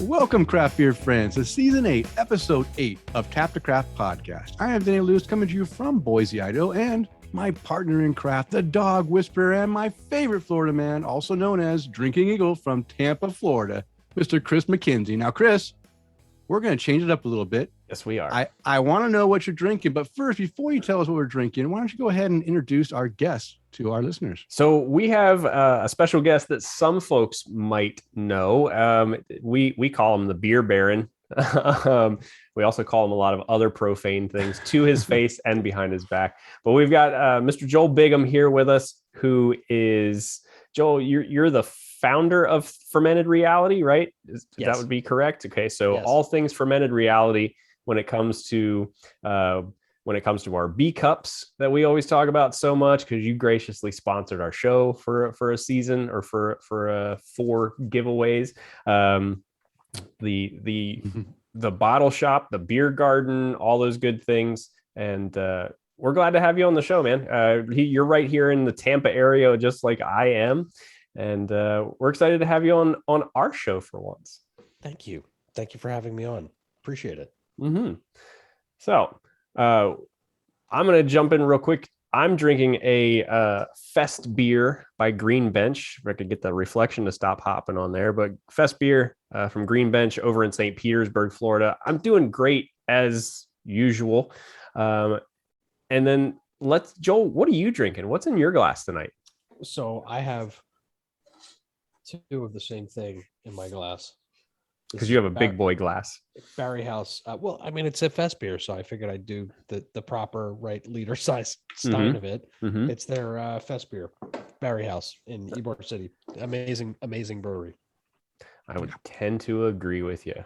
Welcome, craft beer friends, to Season 8, Episode 8 of Tap to Craft Podcast. I am Danny Lewis, coming to you from Boise, Idaho, and my partner in craft, the dog whisperer, and my favorite Florida man, also known as Drinking Eagle from Tampa, Florida, Mr. Chris McKenzie. Now, Chris, we're going to change it up a little bit. Yes, we are. I want to know what you're drinking, but first, before you tell us what we're drinking, why don't you go ahead and introduce our guests to our listeners? So we have a special guest that some folks might know. We call him the Beer Baron. We also call him a lot of other profane things to his face and behind his back. But we've got Mr. Joel Bigham here with us, who is, Joel, you're the founder of Fermented Reality, right? Yes. That would be correct. Okay, so Yes. All things Fermented Reality when it comes to our B cups that we always talk about so much, because you graciously sponsored our show for a season, or for 4 giveaways. The bottle shop, the beer garden, all those good things. And we're glad to have you on the show, man. You're right here in the Tampa area, just like I am. And we're excited to have you on our show for once. Thank you. Thank you for having me on. Appreciate it. Mm-hmm. So I'm going to jump in real quick. I'm drinking a Fest beer by Green Bench. If I could get the reflection to stop hopping on there, but Fest beer from Green Bench over in St. Petersburg, Florida. I'm doing great as usual. And then Joel, what are you drinking? What's in your glass tonight? So I have 2 of the same thing in my glass. Because you have a big boy glass. Barriehaus. Well, I mean, it's a Fest beer, so I figured I'd do the proper liter size stein of it. Mm-hmm. It's their Fest beer, Barriehaus in Ybor City. Amazing brewery. I would tend to agree with you.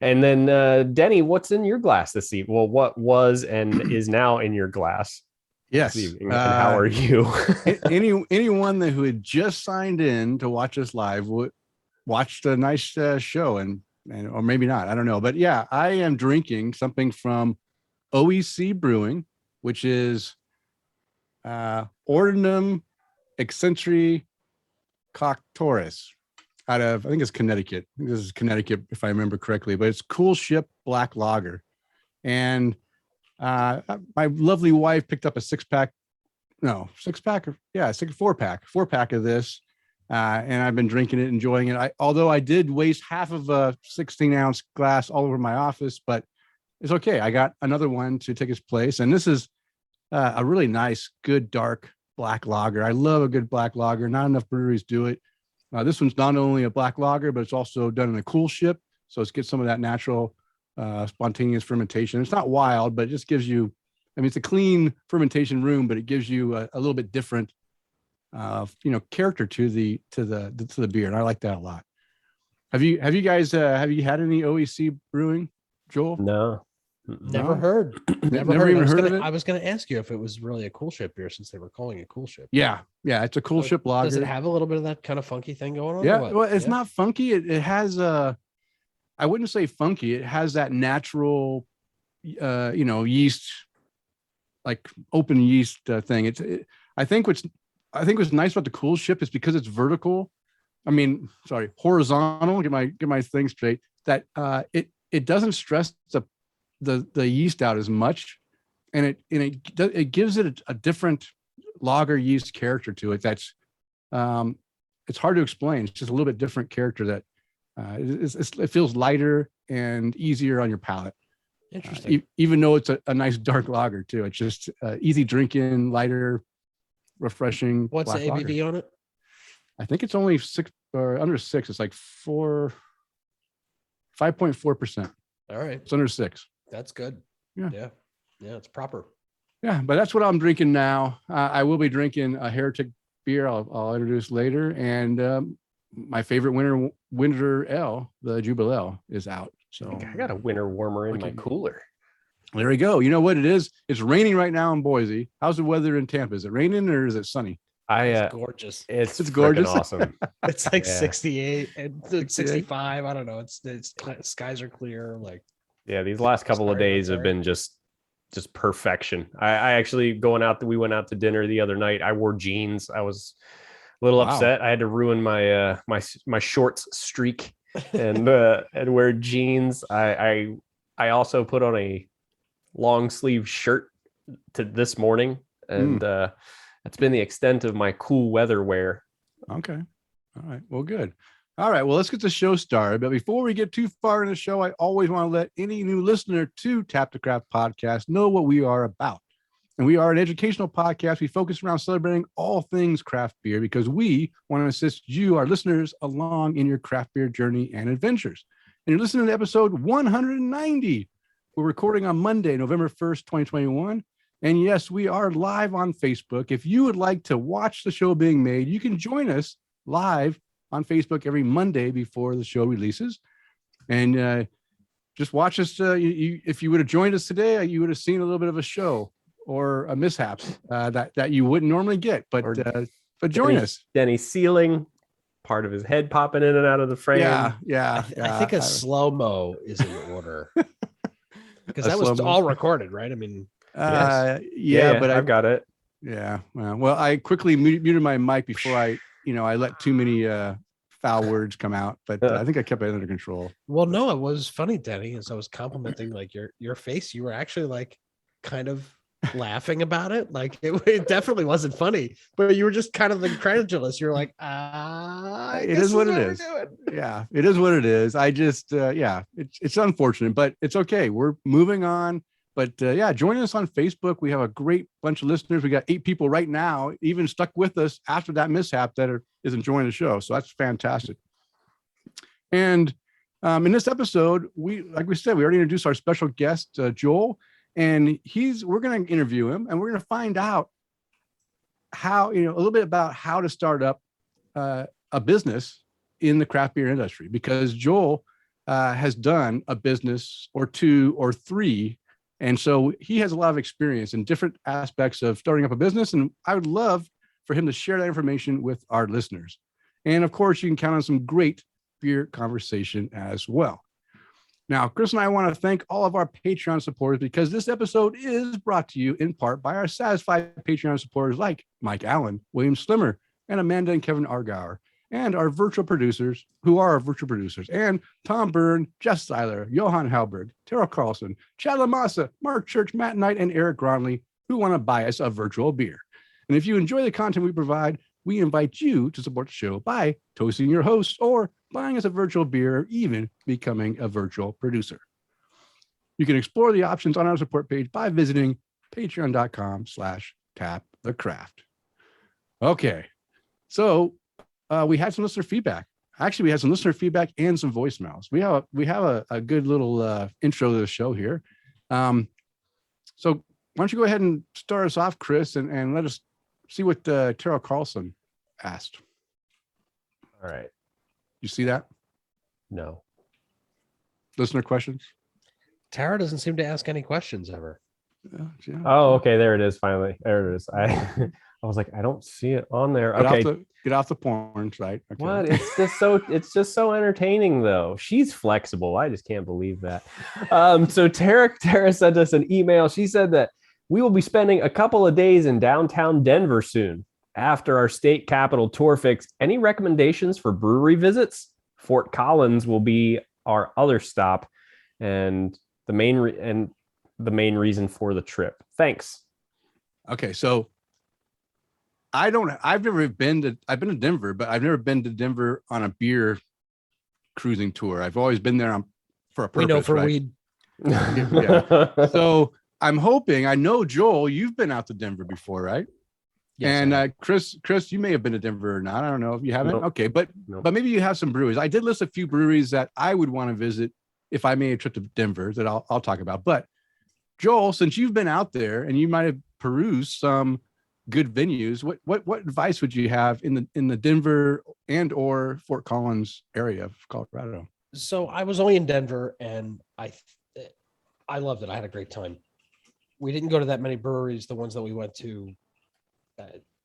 And then Denny, what's in your glass this evening? Well, what was and is now in your glass? Yes. This evening? And how are you? Anyone who had just signed in to watch us live watched a nice show, and or maybe not, I don't know, but yeah, I am drinking something from OEC Brewing, which is Ordinum Eccentric Coctoris out of, I think it's Connecticut. I think this is Connecticut if I remember correctly, but it's Coolship Black Lager. And my lovely wife picked up a 4-pack of this. And I've been drinking it, enjoying it. Although I did waste half of a 16-ounce glass all over my office, but it's okay. I got another one to take its place. And this is a really nice, good, dark black lager. I love a good black lager. Not enough breweries do it. This one's not only a black lager, but it's also done in a Coolship. So it's get some of that natural, spontaneous fermentation. It's not wild, but it just gives you, it's a clean fermentation room, but it gives you a little bit different character to the beer, and I like that a lot. Have you guys had any OEC brewing, Joel? No. Never heard. Never even heard of it. I was gonna ask you if it was really a Coolship beer, since they were calling it Coolship. Yeah, it's a Coolship lager. Does it have a little bit of that kind of funky thing going on? Yeah, well, it's not funky. It has I wouldn't say funky. It has that natural, yeast, like open yeast thing. I think what's nice about the Coolship is because it's vertical. Horizontal. Get my thing straight. That it doesn't stress the yeast out as much, and it gives it a different lager yeast character to it. That's it's hard to explain. It's just a little bit different character that it feels lighter and easier on your palate. Interesting. Even though it's a nice dark lager too. It's just easy drinking, lighter, refreshing. What's the ABV lager on it? I think it's only 6 or under 6. It's like 5.4%. All right, it's under 6. That's good. Yeah, it's proper. Yeah, but that's what I'm drinking now. I will be drinking a Heretic beer I'll introduce later, and my favorite winter ale, the Jubelale, is out. So I got a winter warmer in my cooler. There we go. You know what it is? It's raining right now in Boise. How's the weather in Tampa? Is it raining or is it sunny? It's gorgeous. It's gorgeous. Awesome. It's like 68 and 65. I don't know. It's skies are clear. Like, yeah, these last couple of days have been just perfection. I actually we went out to dinner the other night. I wore jeans. I was a little upset. I had to ruin my my shorts streak and wear jeans. I also put on a long sleeve shirt to this morning, and that's been the extent of my cool weather wear. Okay. All right. Well, good. All right. Well, let's get the show started. But before we get too far in the show, I always want to let any new listener to Tap the Craft podcast know what we are about. And we are an educational podcast. We focus around celebrating all things craft beer because we want to assist you, our listeners, along in your craft beer journey and adventures. And you're listening to episode 190. We're recording on Monday, November 1st, 2021. And yes, we are live on Facebook. If you would like to watch the show being made, you can join us live on Facebook every Monday before the show releases. And just watch us. If you would have joined us today, you would have seen a little bit of a show or a mishap that you wouldn't normally get. But join us. Denny ceiling, part of his head popping in and out of the frame. Yeah. I think a slow-mo is in order. Because that was all recorded, right? I mean, yes. But I've got it. Yeah. Well, I quickly muted my mic before I let too many foul words come out, but I think I kept it under control. Well, no, it was funny, Denny, as I was complimenting like your face. You were actually like kind of laughing about it. Like it definitely wasn't funny, but you were just kind of incredulous. You're like, it is what it is. Yeah, it is what it is. I just, it's unfortunate, but it's okay. We're moving on. But join us on Facebook. We have a great bunch of listeners. We got 8 people right now, even stuck with us after that mishap that is enjoying the show. So that's fantastic. And in this episode, like we said, we already introduced our special guest, Joel, and we're going to interview him, and we're going to find out how, a little bit about how to start up a business in the craft beer industry, because Joel has done a business or 2 or 3. And so he has a lot of experience in different aspects of starting up a business. And I would love for him to share that information with our listeners. And of course, you can count on some great beer conversation as well. Now, Chris and I want to thank all of our Patreon supporters, because this episode is brought to you in part by our satisfied Patreon supporters like Mike Allen, William Slimmer, and Amanda and Kevin Argauer, and our virtual producers, who are our virtual producers, and Tom Byrne, Jeff Seiler, Johan Halberg, Terrell Carlson, Chad Lamassa, Mark Church, Matt Knight, and Eric Gronley, who want to buy us a virtual beer. And if you enjoy the content we provide, we invite you to support the show by toasting your hosts or buying us a virtual beer, or even becoming a virtual producer. You can explore the options on our support page by visiting patreon.com/tapthecraft. Okay, so we had some listener feedback. Actually, we had some listener feedback and some voicemails. We have a good little intro to the show here. So why don't you go ahead and start us off, Chris, and let us see what Terrell Carlson asked. All right. You see that? No. Listener questions? Tara doesn't seem to ask any questions ever. Yeah. Oh, okay. There it is. Finally, there it is. I was like, I don't see it on there. Get off the porn site. Okay. What? It's just so entertaining though. She's flexible. I just can't believe that. So Tara sent us an email. She said that we will be spending a couple of days in downtown Denver soon after our state capital tour fix. Any recommendations for brewery visits? Fort Collins will be our other stop, and the main reason for the trip. Thanks. Okay, so I've been to Denver, but I've never been to Denver on a beer cruising tour. I've always been there for a purpose. We know for right? weed. Yeah. So I'm hoping, I know, Joel, you've been out to Denver before, right? Yes, and Chris, you may have been to Denver or not. I don't know if you haven't. Nope. Okay, but maybe you have some breweries. I did list a few breweries that I would want to visit if I made a trip to Denver that I'll talk about. But Joel, since you've been out there and you might have perused some good venues, what advice would you have in the Denver and or Fort Collins area of Colorado? So I was only in Denver, and I loved it. I had a great time. We didn't go to that many breweries. The ones that we went to,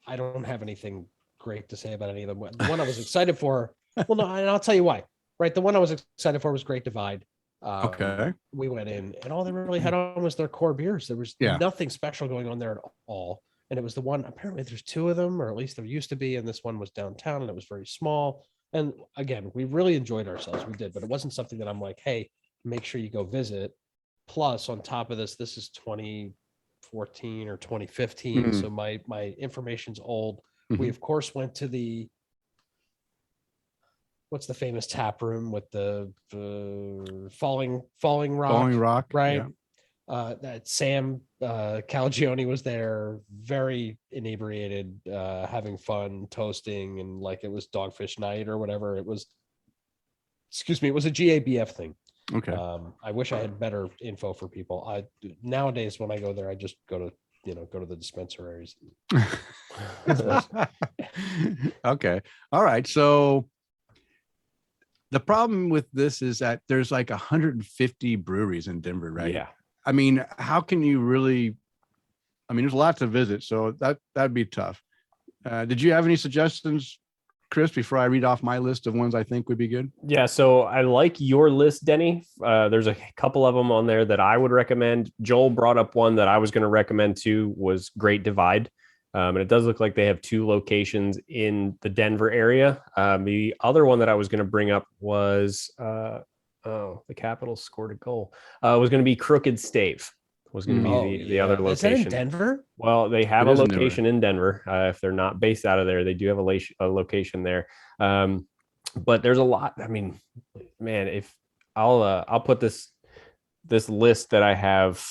I don't have anything great to say about any of them. The one I was excited for, well, no, and I'll tell you why. Right, the one I was excited for was Great Divide. Okay. We went in, and all they really had on was their core beers. There was nothing special going on there at all. And it was the one, apparently there's 2 of them, or at least there used to be, and this one was downtown, and it was very small. And again, we really enjoyed ourselves. We did, but it wasn't something that I'm like, hey, make sure you go visit. Plus, on top of this, this is 2014 or 2015. Mm. So my information's old. We Mhm. of course went to the what's the famous tap room with the falling rock, Falling Rock, right? yeah. That Sam Calagione was there, very inebriated, having fun, toasting, and like it was Dogfish Night or whatever. It was, excuse me, it was a GABF thing. Okay. I wish I had better info for people. Nowadays when I go there, I just go to the dispensaries. Okay. All right. So the problem with this is that there's like 150 breweries in Denver, right? Yeah. I mean, how can you really? I mean, there's a lot to visit, so that'd be tough. Did you have any suggestions, Chris, before I read off my list of ones I think would be good? Yeah, so I like your list, Denny. There's a couple of them on there that I would recommend. Joel brought up one that I was going to recommend too, was Great Divide. And it does look like they have 2 locations in the Denver area. The other one that I was going to bring up was, the Capitals scored a goal. Was going to be Crooked Stave. Was going to be the other location. Is that in Denver? Well, they have It a is in Denver. location in Denver. If they're not based out of there, they do have a location there. But there's a lot. I mean, man, if I'll put this list that I have,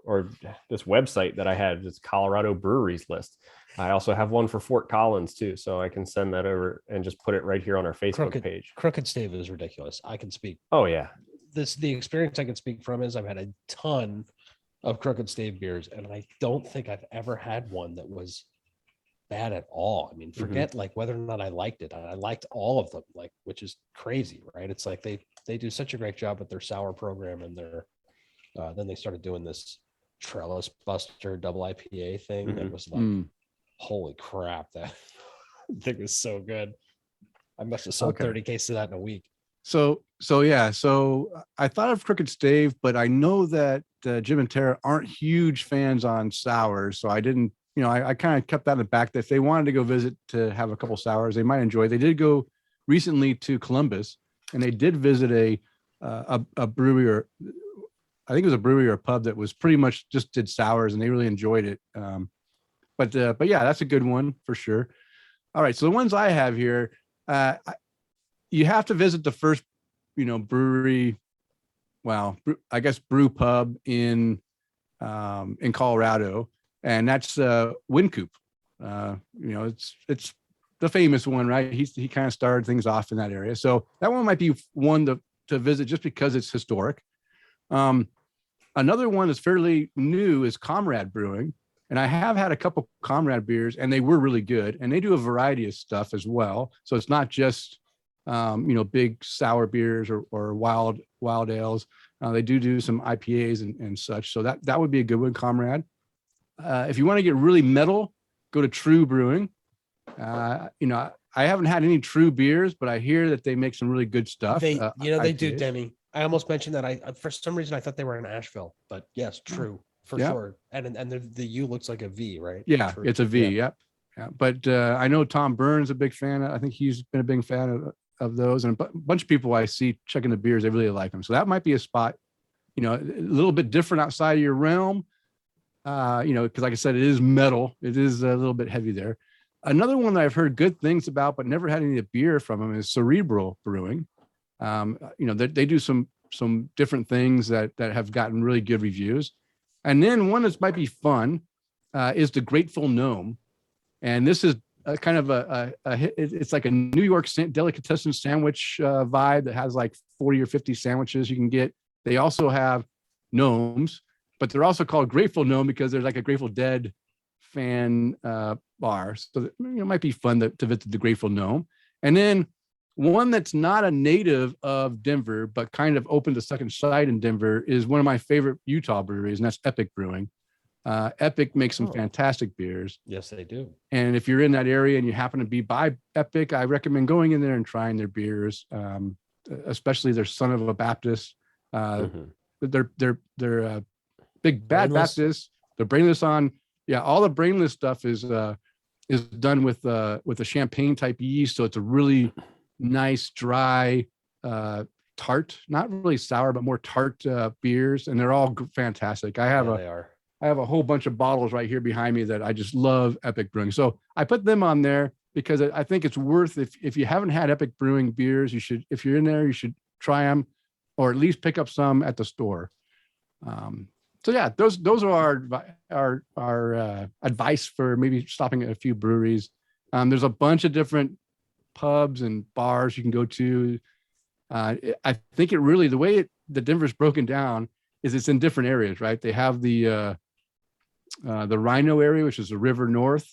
or this website that I had, this Colorado breweries list. I also have one for Fort Collins too, so I can send that over and just put it right here on our Facebook page. Crooked Stave is ridiculous. I can speak. Oh yeah, The experience I can speak from is I've had a ton of Crooked Stave beers, and I don't think I've ever had one that was bad at all. I mean, forget like whether or not I liked it. I liked all of them, like, which is crazy, right? It's like they do such a great job with their sour program, and their then they started doing this Trellis Buster double IPA thing that was like, holy crap, that thing was so good. I must have sold 30 cases of that in a week. So yeah. So I thought of Crooked Stave, but I know that Jim and Tara aren't huge fans on sours, so I didn't. I kind of kept that in the back that if they wanted to go visit to have a couple sours, they might enjoy. They did go recently to Columbus, and they did visit a brewery, or I think it was a brewery or a pub that was pretty much just did sours, and they really enjoyed it. But yeah, that's a good one for sure. All right, so the ones I have here, you have to visit the first, brewery. Well, I guess brew pub in Colorado, and that's Wincoop. It's the famous one, right? He kind of started things off in that area, so that one might be one to visit just because it's historic. Another one that's fairly new is Comrade Brewing. And I have had a couple Comrade beers, and they were really good. And they do a variety of stuff as well. So it's not just, big sour beers or wild ales. They do some IPAs and such. So that would be a good one, Comrade. If you want to get really metal, go to True Brewing. I haven't had any True beers, but I hear that they make some really good stuff. They IPAs. do, Denny. I almost mentioned that. I for some reason I thought they were in Asheville, but yes, True. For sure. And the U looks like a V, right? Yeah, True. it's a V. Yeah. But I know Tom Burns is a big fan. I think he's been a big fan of those. And a bunch of people I see checking the beers, they really like them. So that might be a spot, a little bit different outside of your realm. Because like I said, it is metal. It is a little bit heavy there. Another one that I've heard good things about, but never had any beer from them, is Cerebral Brewing. They do some different things that have gotten really good reviews. And then one that might be fun is the Grateful Gnome. And this is kind of it's like a New York delicatessen sandwich vibe that has like 40 or 50 sandwiches you can get. They also have gnomes, but they're also called Grateful Gnome because there's like a Grateful Dead fan bar. So it might be fun to visit the Grateful Gnome. And then one that's not a native of Denver, but kind of opened a second site in Denver, is one of my favorite Utah breweries, and that's Epic Brewing. Epic makes some fantastic beers. Yes, they do. And if you're in that area and you happen to be by Epic, I recommend going in there and trying their beers, especially their Son of a Baptist. They're Big Bad Brainless. Baptist. They're brainless on. Yeah, all the brainless stuff is done with a champagne type yeast, so it's a really nice, dry, tart, not really sour, but more tart beers. And they're all fantastic. I have Yeah, they are. a whole bunch of bottles right here behind me that I just love Epic Brewing. So I put them on there because I think it's worth, if you haven't had Epic Brewing beers, you should, if you're in there, you should try them or at least pick up some at the store. So yeah, those are our advice for maybe stopping at a few breweries. There's a bunch of different pubs and bars you can go to. I think it really, the way the Denver's broken down is it's in different areas, right? They have the Rhino area, which is the river north.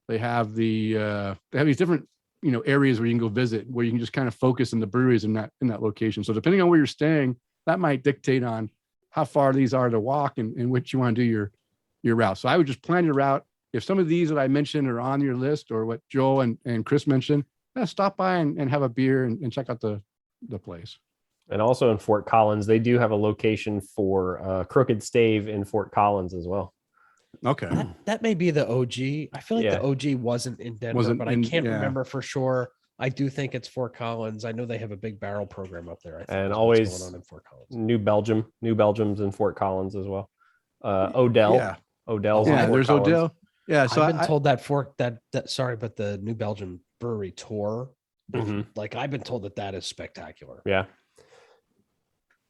They have they have these different, areas where you can go visit, where you can just kind of focus on the breweries in that location. So depending on where you're staying, that might dictate on how far these are to walk and which you want to do your route. So I would just plan your route. If some of these that I mentioned are on your list, or what Joel and Chris mentioned, stop by and have a beer and check out the place. And also in Fort Collins, they do have a location for Crooked Stave in Fort Collins as well. Okay. That may be the OG. I feel like Yeah. the OG wasn't in Denver, but I can't remember for sure. I do think it's Fort Collins. I know they have a big barrel program up there. I think And that's always what's going on in Fort Collins. New Belgium's in Fort Collins as well. Odell. Yeah. Odell's Yeah, in Fort there's Collins. Odell. Yeah. So I've been told but the New Belgium Brewery tour, Mhm. like I've been told that is spectacular. Yeah.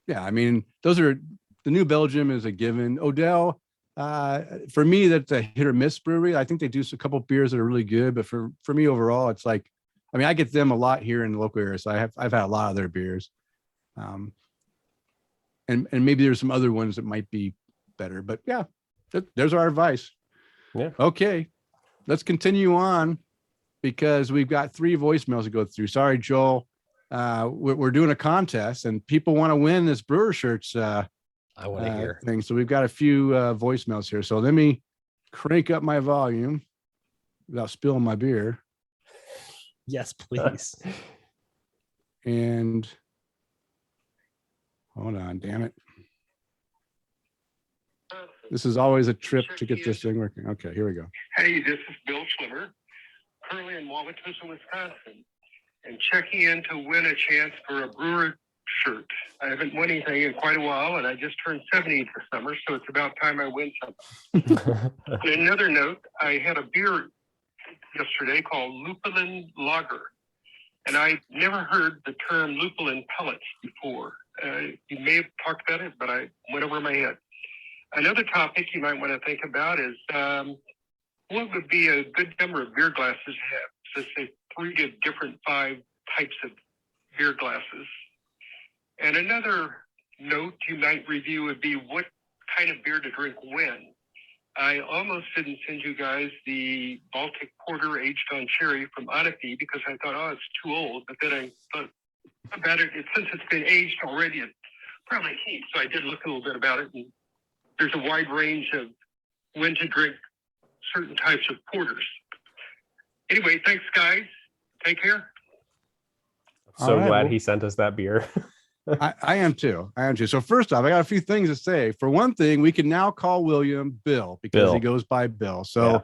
Yeah, I mean, those are, the New Belgium is a given. Odell, for me, that's a hit or miss brewery. I think they do a couple beers that are really good, but for me overall, it's like, I mean, I get them a lot here in the local area, so I've had a lot of their beers, and maybe there's some other ones that might be better, but yeah, there's our advice. Yeah. Okay, let's continue on because we've got 3 voicemails to go through. Sorry, Joel. We're doing a contest and people want to win this brewer shirts I want to hear thing. So we've got a few voicemails here. So let me crank up my volume without spilling my beer. Yes, please. And hold on, damn it. This is always a trip to get this thing working. Okay, here we go. Hey, this is Bill Schlimmer, currently in Wauwatosa, Wisconsin, and checking in to win a chance for a brewer shirt. I haven't won anything in quite a while, and I just turned 70 this summer, so it's about time I win something. On another note, I had a beer yesterday called Lupulin Lager, and I never heard the term Lupulin pellets before. You may have talked about it, but I went over my head. Another topic you might want to think about is what would be a good number of beer glasses to have? So say 3 to different 5 types of beer glasses. And another note you might review would be what kind of beer to drink when. I almost didn't send you guys the Baltic Porter aged on cherry from Odyssey because I thought, oh, it's too old. But then I thought about it. Since it's been aged already, it's probably heat. So I did look a little bit about it. And there's a wide range of when to drink certain types of porters. Anyway, thanks, guys. Take care. So All right, glad well- he sent us that beer. I am too. So first off, I got a few things to say. For one thing, we can now call William Bill because he goes by Bill. So Yeah.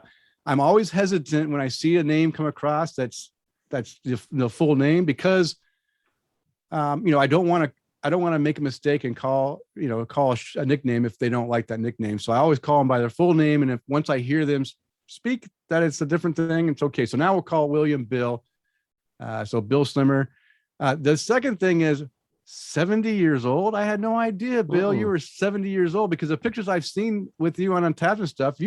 I'm always hesitant when I see a name come across that's the full name because I don't want to make a mistake and call a nickname if they don't like that nickname. So I always call them by their full name, and if once I hear them speak that it's a different thing, it's okay. So now we'll call William Bill. So Bill Slimmer. The second thing is 70 years old. I had no idea, Bill, you were 70 years old because the pictures I've seen with you on Untapped and stuff,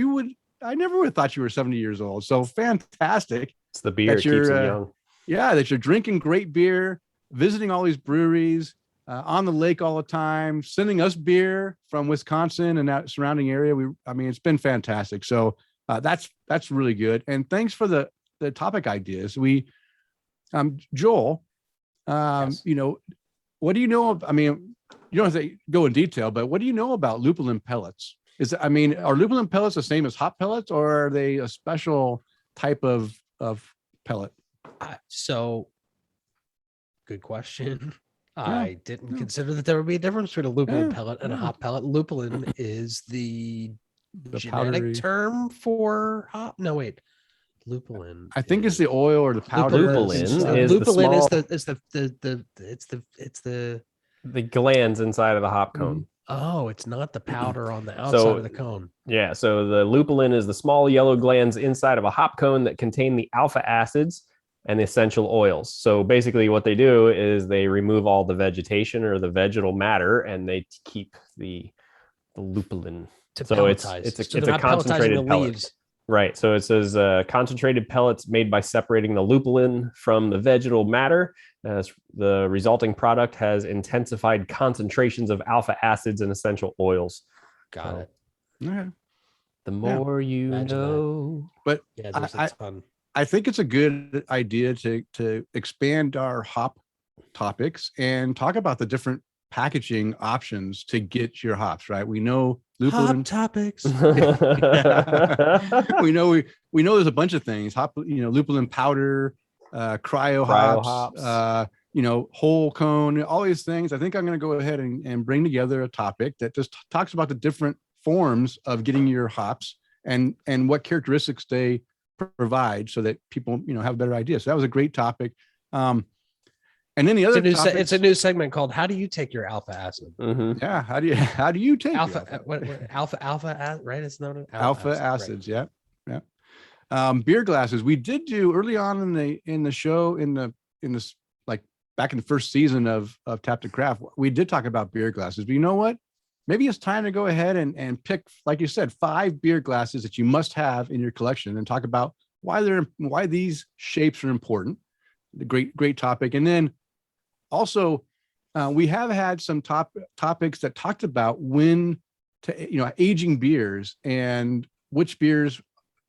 I never would have thought you were 70 years old. So fantastic. It's the beer. It keeps him young. Yeah, that you're drinking great beer, visiting all these breweries, on the lake all the time, sending us beer from Wisconsin and that surrounding area. It's been fantastic. So that's really good. And thanks for the topic ideas. Joel, Yes. what do you know of, you don't have to go in detail, but what do you know about lupulin pellets? Are lupulin pellets the same as hop pellets, or are they a special type of pellet? So good question. Yeah. I didn't consider that there would be a difference between a lupulin pellet and a Yeah. hop pellet. Lupulin is the genetic powdery term for hop. No, wait. Lupulin. I think it's the oil or the powder. Lupulin is the Lupulin is the glands inside of the hop cone. Oh, it's not the powder on the outside So- of the cone. Yeah, so the lupulin is the small yellow glands inside of a hop cone that contain the alpha acids and the essential oils. So basically what they do is they remove all the vegetation or the vegetal matter and they keep the lupulin. To So it's pelletize. it's So a they're not pelletizing concentrated the pellet. leaves. Right. So it says concentrated pellets made by separating the lupulin from the vegetal matter. As the resulting product has intensified concentrations of alpha acids and essential oils. Got So it. Okay. the more you Imagine that. know. But Yeah, there's a ton. I think it's a good idea to expand our hop topics and talk about the different packaging options to get your hops, right? We know lupulin. topics. we know there's a bunch of things. Lupulin powder, cryo hops, whole cone, all these things. I think I'm going to go ahead and bring together a topic that just talks about the different forms of getting your hops and what characteristics they provide so that people, have a better idea. So that was a great topic. And then the other It's a new segment called "How do you take your alpha acid?" Mhm. Yeah. How do you take Alpha, your alpha, right? It's known as alpha acid, right. acids? Yeah. Beer glasses. We did do early on in the show like back in the first season of Tap to Craft. We did talk about beer glasses, but you know what? Maybe it's time to go ahead and pick, like you said, 5 beer glasses that you must have in your collection and talk about why these shapes are important. The great topic. And then also we have had some topics that talked about when to, aging beers and which beers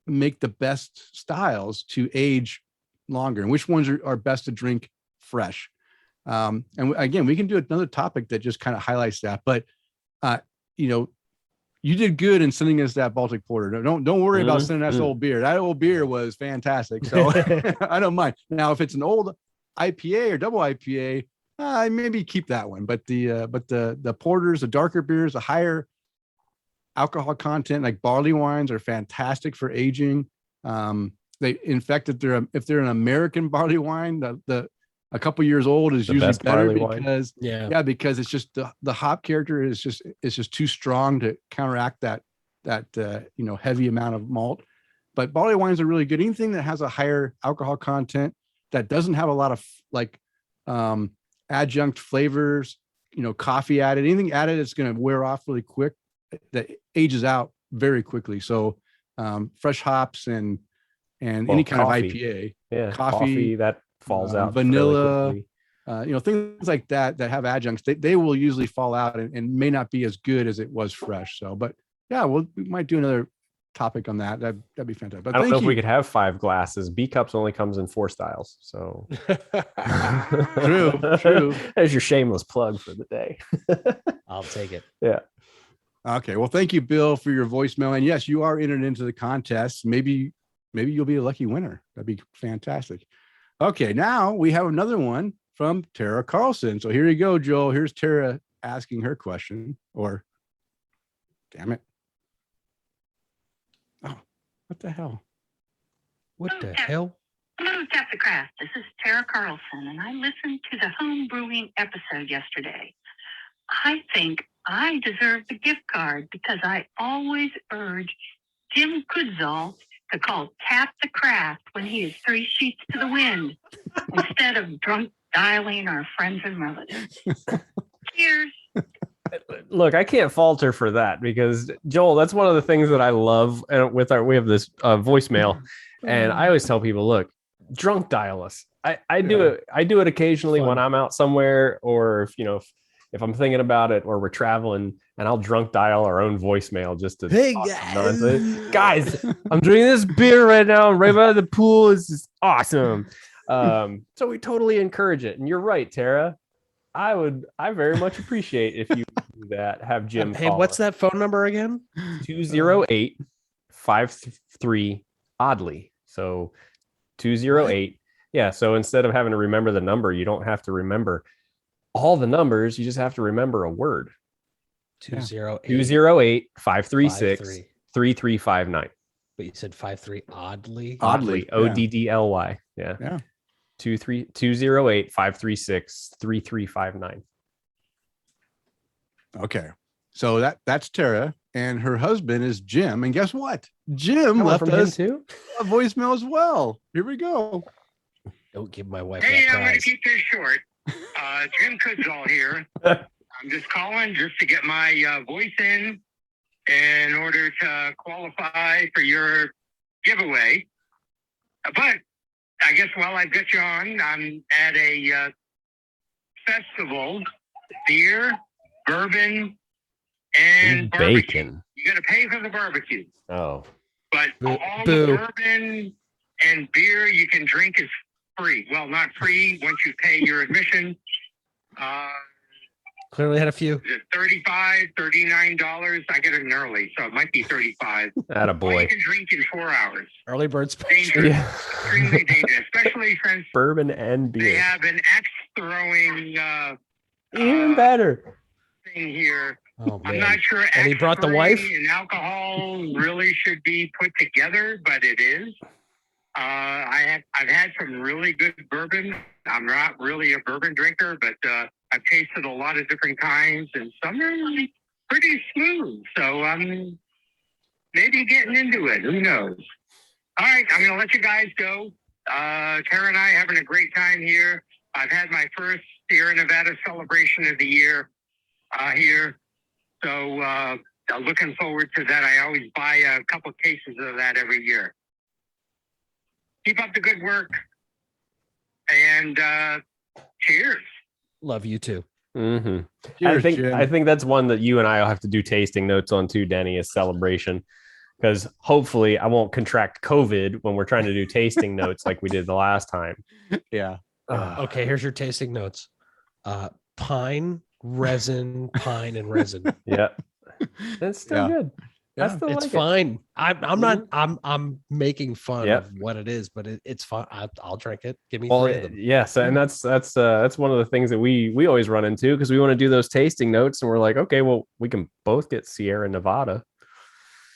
make the best styles to age longer and which ones are best to drink fresh. And again, we can do another topic that just kind of highlights that, but you did good in sending us that Baltic Porter. Don't worry about sending us old beer. That old beer was fantastic. So I don't mind. Now, if it's an old IPA or double IPA, maybe keep that one. But the porters, the darker beers, the higher alcohol content, like barley wines, are fantastic for aging. In fact, if they're an American barley wine, a couple years old is The usually best better barley wine. because because it's just the hop character is just too strong to counteract that heavy amount of malt. But barley wines are really good. Anything that has a higher alcohol content that doesn't have a lot of adjunct flavors, coffee added, anything added that's going to wear off really quick, that ages out very quickly. So fresh hops and any kind coffee. of IPA, Yeah, coffee that falls out. vanilla, fairly quickly. things like that have adjuncts. They will usually fall out and may not be as good as it was fresh. So, but yeah, we might do another topic on that. That'd be fantastic. But I don't know if we could have 5 glasses. B cups only comes in 4 styles. So True. There's your shameless plug for the day. I'll take it. Yeah. Okay. Well, thank you, Bill, for your voicemail. And yes, you are entered into the contest. Maybe you'll be a lucky winner. That'd be fantastic. Okay. Now we have another one from Tara Carlson. So here you go, Joel. Here's Tara asking her question, or damn it. Oh, what the hell? What the hell? Hello, Tap the Craft. This is Tara Carlson, and I listened to the home brewing episode yesterday. I think I deserve the gift card because I always urge Jim Goodzall to call Tap the Craft when he is 3 sheets to the wind instead of drunk dialing our friends and relatives. Cheers. Look, I can't fault her for that because Joel, that's one of the things that I love. And we have this voicemail, and I always tell people, look, drunk dial us. I do it occasionally when I'm out somewhere, or if I'm thinking about it, or we're traveling, and I'll drunk dial our own voicemail just to guys, I'm drinking this beer right now right by the pool. This is awesome. So we totally encourage it. And you're right, Tara. I very much appreciate if you do that. Have Jim. Hey, what's that phone number again? 208-53 oddly. So 208. Yeah. So instead of having to remember the number, you don't have to remember all the numbers. You just have to remember a word. 208 208-536-3359. but you said 5-3 oddly. Oddly, yeah. ODDLY. Yeah. Yeah. 208-536-3359. Okay. So that's Tara, and her husband is Jim. And guess what? Jim left from him us too. a voicemail as well. Here we go. Don't give my wife Hey, that I'm going to prize. keep this short. Jim Kudzall here. I'm just calling just to get my voice in order to qualify for your giveaway. But I guess while I've got you on, I'm at a festival, beer, bourbon, and barbecue. Bacon. You got to pay for the barbecue. Oh. But all Boo. the bourbon and beer you can drink is free. Well, not free once you pay your admission. Clearly had a few. Is it $35, $39? I get it in early, so it might be $35. Atta Or boy. you can drink in 4 hours. Early bird special. Dangerous. Yeah. Extremely dangerous, especially since Bourbon and they beer. have an axe throwing Even better. thing here. Oh I'm man. not sure And he brought the wife? axe-throwing and alcohol really should be put together, but it is. I've had some really good bourbon. I'm not really a bourbon drinker, but I've tasted a lot of different kinds, and some are pretty smooth. So I'm maybe getting into it. Who knows? All right, I'm going to let you guys go. Tara and I are having a great time here. I've had my first Sierra Nevada celebration of the year here. So I'm looking forward to that. I always buy a couple cases of that every year. Keep up the good work. And cheers. Love you too. Mm-hmm. Cheers, Jim. I think that's one that you and I will have to do tasting notes on too, Denny, is celebration. Because hopefully I won't contract COVID when we're trying to do tasting notes like we did the last time. Yeah. Okay, here's your tasting notes. Pine, resin, pine, and resin. Yeah. That's still Yeah. good. I Yeah. still It's like fine. I'm not. I'm making fun Yep. of what it is, but it's fine. I'll drink it. Give me Well, 3 of them. yes, and that's one of the things that we always run into because we want to do those tasting notes, and we're like, okay, well, we can both get Sierra Nevada.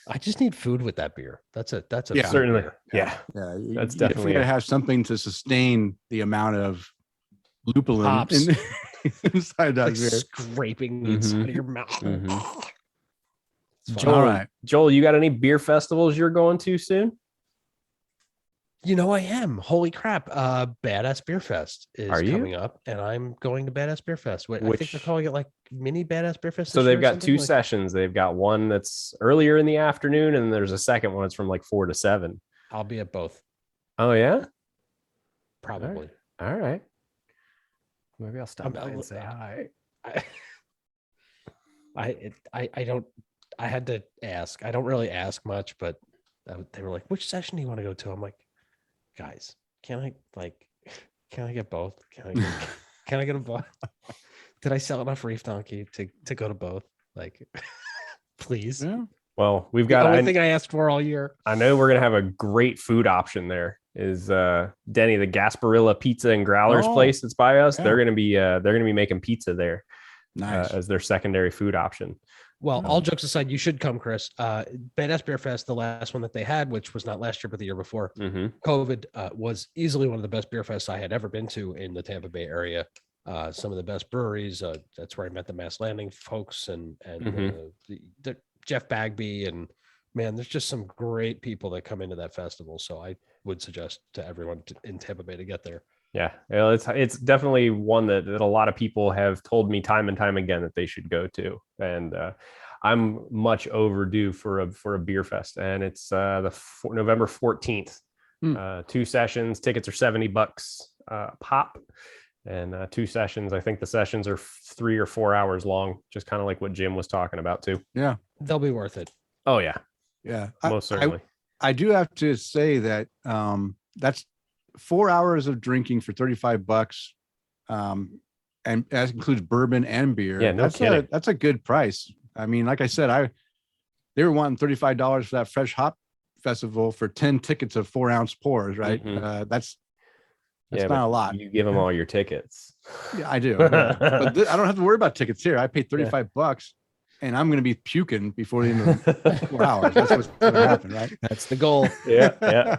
I just need food with that beer. That's a Yeah. food Certainly, beer. yeah. Yeah. That's you definitely got to a- have something to sustain the amount of lupulin Hops. inside that Like beer. scraping the Mhm. inside of your mouth. Mhm. It's fine. Joel, All right. Joel, you got any beer festivals you're going to soon? You know, I am. Holy crap. Badass Beer Fest is Are you? coming up, and I'm going to Badass Beer Fest. Wait, I think they're Which- calling it like mini Badass Beer Fest. So this they've year or got something? two Like, sessions. They've got one that's earlier in the afternoon, and there's a second one. It's from like 4 to 7. I'll be at both, Oh yeah. probably. All right. Maybe I'll stop I'm- by and say hi. I don't. I had to ask. I don't really ask much, but they were like, "Which session do you want to go to?" I'm like, "Guys, can I get both? Can I get them both? Did I sell enough Reef Donkey to go to both? Like, please." Yeah. Well, we've The got. only thing I asked for all year. I know we're gonna have a great food option there. Is Denny, the Gasparilla Pizza and Growlers Oh, place that's by us? yeah. They're gonna be making pizza there Nice. as their secondary food option. Well, Yeah. all jokes aside, you should come, Chris. Badass Beer Fest, the last one that they had, which was not last year but the year before, Mm-hmm. COVID, was easily one of the best beer fests I had ever been to in the Tampa Bay area. Some of the best breweries. That's where I met the Mass Landing folks and Mhm. the Jeff Bagby, and man, there's just some great people that come into that festival. So I would suggest to everyone in Tampa Bay to get there. Yeah, well, it's definitely one that a lot of people have told me time and time again that they should go to, and I'm much overdue for a beer fest, and it's November 14th. 2 sessions. Tickets are $70 pop, and 2 sessions. I think the sessions are 3 or 4 hours long, just kind of like what Jim was talking about too. Yeah. They'll be worth it. Oh yeah, Yeah. most certainly. I do have to say that that's 4 hours of drinking for $35. And that includes bourbon and beer. Yeah, no that's kidding. that's a good price. I mean, like I said, they were wanting $35 for that fresh hop festival for 10 tickets of 4-ounce pours, right? Mhm. That's Yeah, not but a lot. You give them all your tickets. Yeah, I do. Yeah. But I don't have to worry about tickets here. I paid $35. and I'm going to be puking before the end of the 4 hours. That's what's going to happen, right? That's the goal. Yeah.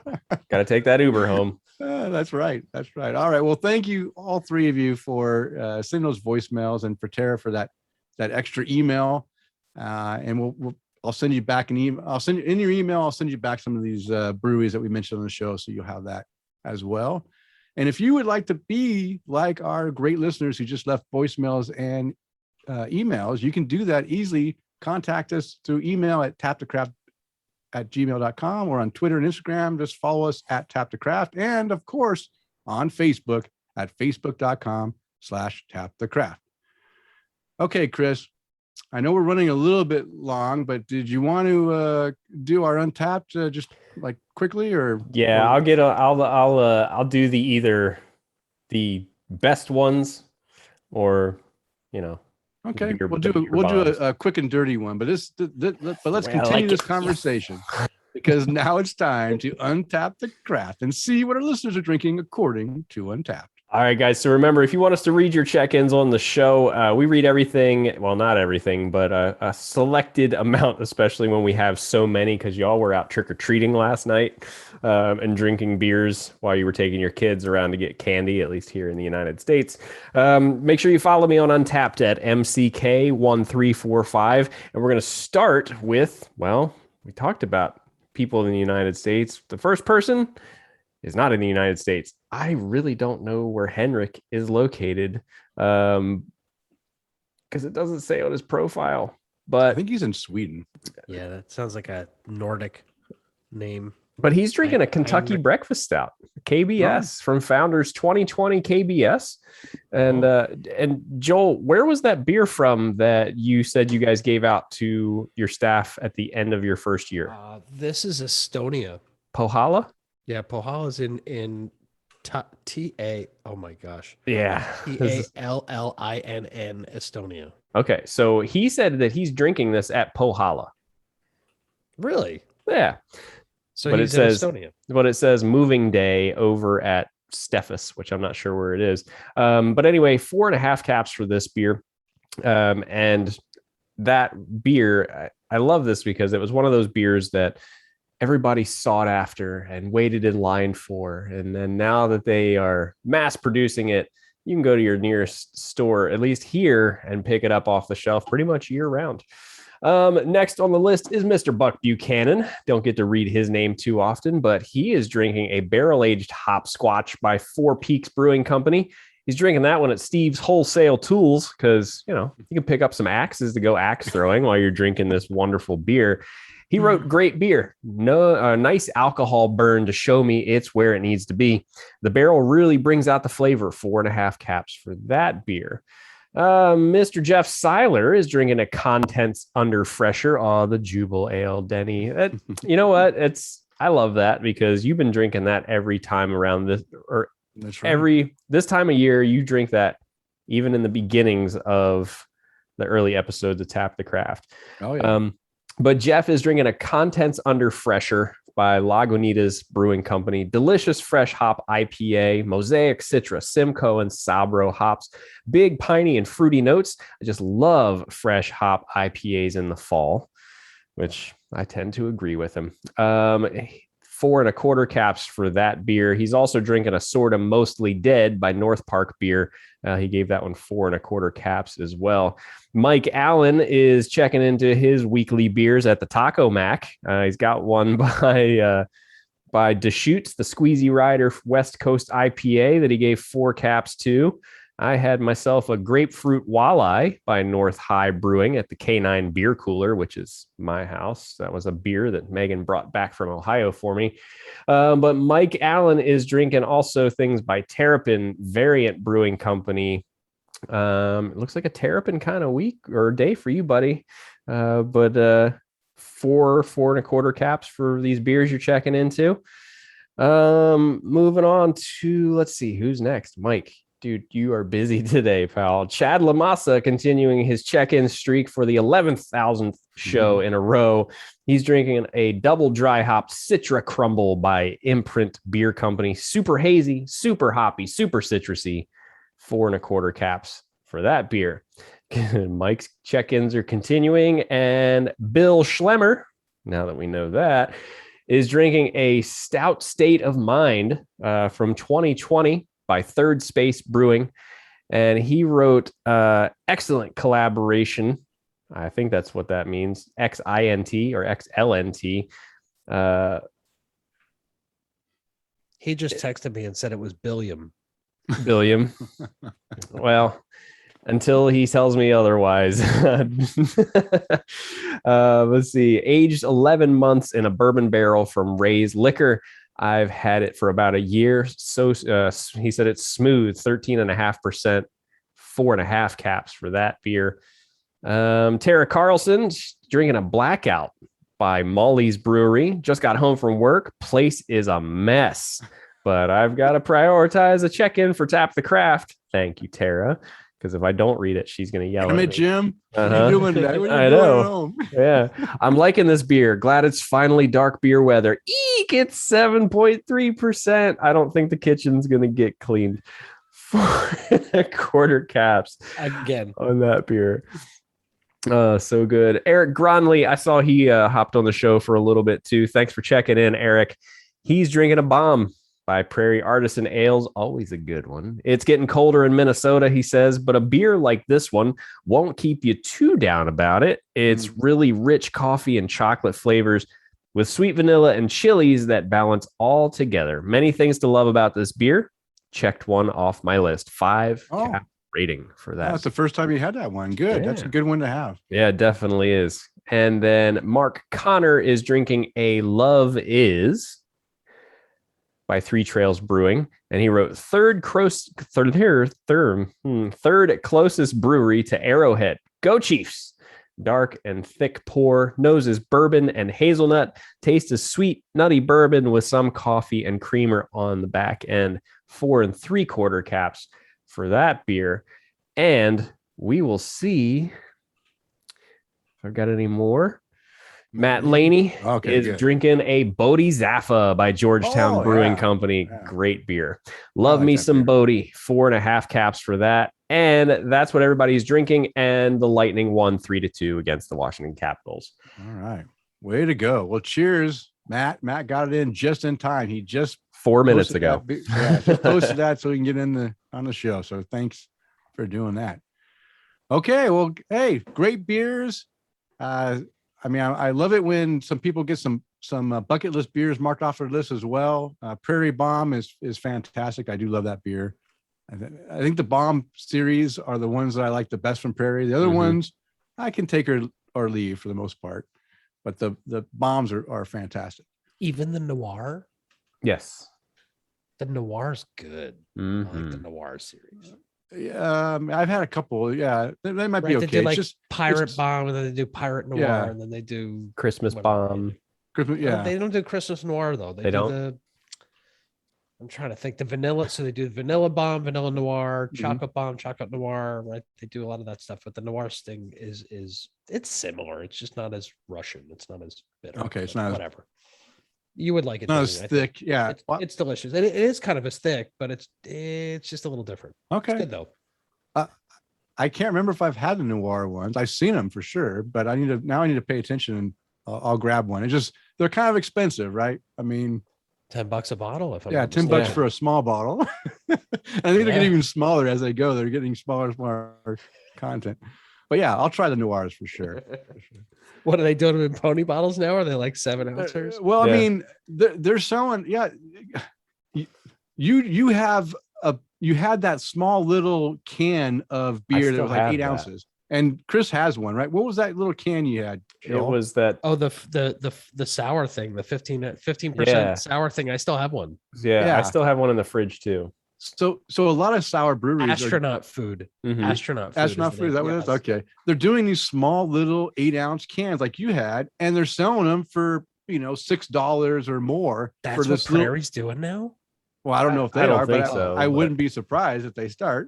Got to take that Uber home. That's right. That's right. All right. Well, thank you, all three of you, for sending those voicemails, and for Tara for that extra email. And I'll send you back an email. I'll send you in your email. I'll send you back some of these breweries that we mentioned on the show, so you'll have that as well. And if you would like to be like our great listeners who just left voicemails and emails, you can do that easily. Contact us through email at tapthecraft@gmail.com, or on Twitter and Instagram. Just follow us at tapthecraft, and of course on Facebook at facebook.com/tapthecraft. Okay, Chris, I know we're running a little bit long, but did you want to do our Untapped just like quickly, or? Yeah, I'll do either the best ones, or Okay, your- we'll do your bombs. a quick and dirty one, but let's Well, continue like this it. conversation because now it's time to untap the craft and see what our listeners are drinking according to Untapped. All right, guys. So remember, if you want us to read your check-ins on the show, we read everything. Well, not everything, but a selected amount, especially when we have so many, because y'all were out trick-or-treating last night and drinking beers while you were taking your kids around to get candy, at least here in the United States. Make sure you follow me on Untapped at MCK1345. And we're going to start with, well, we talked about people in the United States. The first person is not in the United States. I really don't know where Henrik is located because it doesn't say on his profile. I But think he's in Sweden. Yeah, that sounds like a Nordic name. he's drinking a Kentucky Henrik. breakfast stout, KBS from Founders 2020 KBS. And Joel, where was that beer from that you said you guys gave out to your staff at the end of your first year? This is Estonia. Pohala? Yeah, Pohala's in T-A. Oh my gosh. Yeah. Tallinn, Estonia. Okay, so he said that he's drinking this at Pohala. Really? Yeah. So But he's it in says- Estonia. But it says moving day over at Steffes, which I'm not sure where it is. But anyway, 4.5 caps for this beer. And that beer, I love this because it was one of those beers that everybody sought after and waited in line for. And then now that they are mass producing it, you can go to your nearest store, at least here, and pick it up off the shelf pretty much year round. Next on the list is Mr. Buck Buchanan. Don't get to read his name too often, but he is drinking a barrel-aged hop squatch by Four Peaks Brewing Company. He's drinking that one at Steve's Wholesale Tools because, you can pick up some axes to go axe throwing while you're drinking this wonderful beer. He wrote, "Great beer, no nice alcohol burn to show me it's where it needs to be. The barrel really brings out the flavor." 4.5 caps for that beer. Mr. Jeff Seiler is drinking a Contents Under Fresher. Oh, the Jubelale, Denny. You know what? I love that because you've been drinking that every time around this, or That's right. this time of year. You drink that even in the beginnings of the early episodes of Tap the Craft. Oh yeah. But Jeff is drinking a Contents Under Fresher by Lagunitas Brewing Company. Delicious fresh hop IPA, Mosaic, Citra, Simcoe, and Sabro hops. Big piney and fruity notes. I just love fresh hop IPAs in the fall, which I tend to agree with him. 4.25 caps for that beer. He's also drinking a Sorta Mostly Dead by North Park Beer. He gave that one 4.25 caps as well. Mike Allen is checking into his weekly beers at the Taco Mac. He's got one by Deschutes, the Squeezy Rider West Coast IPA that he gave 4 caps to. I had myself a Grapefruit Walleye by North High Brewing at the K9 Beer Cooler, which is my house. That was a beer that Megan brought back from Ohio for me. But Mike Allen is drinking also things by Terrapin Variant Brewing Company. It looks like a Terrapin kind of week or day for you, buddy. But 4.25 caps for these beers you're checking into. Moving on to, let's see, who's next? Mike. Dude, you are busy today, pal. Chad Lamassa continuing his check-in streak for the 11,000th show in a row. He's drinking a double dry hop Citra Crumble by Imprint Beer Company. Super hazy, super hoppy, super citrusy. 4.25 caps for that beer. Mike's check-ins are continuing, and Bill Schlemmer, now that we know that, is drinking a Stout State of Mind from 2020 by Third Space Brewing. And he wrote excellent collaboration. I think that's what that means. XINT or XLNT. He just texted me and said it was Billiam. Billiam. Well, until he tells me otherwise. Let's see. Aged 11 months in a bourbon barrel from Ray's Liquor. I've had it for about a year. So he said it's smooth, 13.5%, 4.5 caps for that beer. Tara Carlson drinking a Blackout by Molly's Brewery. Just got home from work. Place is a mess, but I've got to prioritize a check-in for Tap the Craft. Thank you, Tara. Because if I don't read it, she's going to yell at me. Jim. What are you doing today? What are you I doing know. at home? Yeah. I'm liking this beer. Glad it's finally dark beer weather. Eek, it's 7.3%. I don't think the kitchen's going to get cleaned. 4.25 caps Again. on that beer. So good. Eric Gronley, I saw he hopped on the show for a little bit too. Thanks for checking in, Eric. He's drinking a Bomb by Prairie Artisan Ales. Always a good one. It's getting colder in Minnesota, he says, but a beer like this one won't keep you too down about it. It's really rich coffee and chocolate flavors with sweet vanilla and chilies that balance all together. Many things to love about this beer. Checked one off my list. 5 cap rating for that. That's the first time you had that one. Good. Yeah. That's a good one to have. Yeah, it definitely is. And then Mark Connor is drinking a Love Is by Three Trails Brewing, and he wrote third closest brewery to Arrowhead. Go Chiefs! Dark and thick pour, nose is bourbon and hazelnut, taste is sweet, nutty bourbon with some coffee and creamer on the back end. 4 3/4 caps for that beer. And we will see if I've got any more. Matt Laney is drinking a Bodie Zaffa by Georgetown Brewing Company. Yeah. Great beer. Love me some Bodie. 4.5 caps for that. And that's what everybody's drinking. And the Lightning won 3-2 against the Washington Capitals. All right. Way to go. Well, cheers, Matt. Matt got it in just in time. He just 4 minutes ago. Just posted that so we can get on the show. So thanks for doing that. Okay. Well, hey, great beers. I mean, I love it when some people get some bucket list beers marked off their list as well. Prairie Bomb is fantastic. I do love that beer. I think the Bomb series are the ones that I like the best from Prairie. The other ones I can take or leave for the most part, but the Bombs are fantastic. Even the Noir? Yes. The Noir's good. I like the Noir series. Yeah, I've had a couple. Yeah, they might be okay. They do like Pirate Bomb, and then they do Pirate Noir, and then they do Christmas Bomb. Yeah, they don't do Christmas Noir though. They do don't. I'm trying to think the vanilla. So they do Vanilla Bomb, Vanilla Noir, Chocolate Bomb, Chocolate Noir. Right? They do a lot of that stuff. But the Noir sting is it's similar. It's just not as Russian. It's not as bitter. Okay, it's not whatever. You would like it. Not as thick. Yeah, it's delicious. It is kind of as thick, but it's just a little different. Okay, it's good though. I can't remember if I've had the Noir ones. I've seen them for sure, but I need to pay attention and I'll grab one. It's just they're kind of expensive, right? I mean, $10 a bottle. If I'm $10 for a small bottle. I think they're getting even smaller as they go. They're getting smaller content. But yeah, I'll try the Noirs for sure. What are they doing in pony bottles now? Are they like 7 ounces? Well, I mean, they're selling. Yeah, you had that small little can of beer that was like 8 ounces, and Chris has one, right? What was that little can you had? It was that. Oh, the sour thing, the 15% sour thing. I still have one. Yeah, I still have one in the fridge too. So a lot of sour breweries astronaut food. Astronaut food. Is that what it is? Okay. They're doing these small little 8-ounce cans like you had, and they're selling them for $6 or more. That's for what Prairie's doing now. Well, I don't know if they are, but I wouldn't be surprised if they start.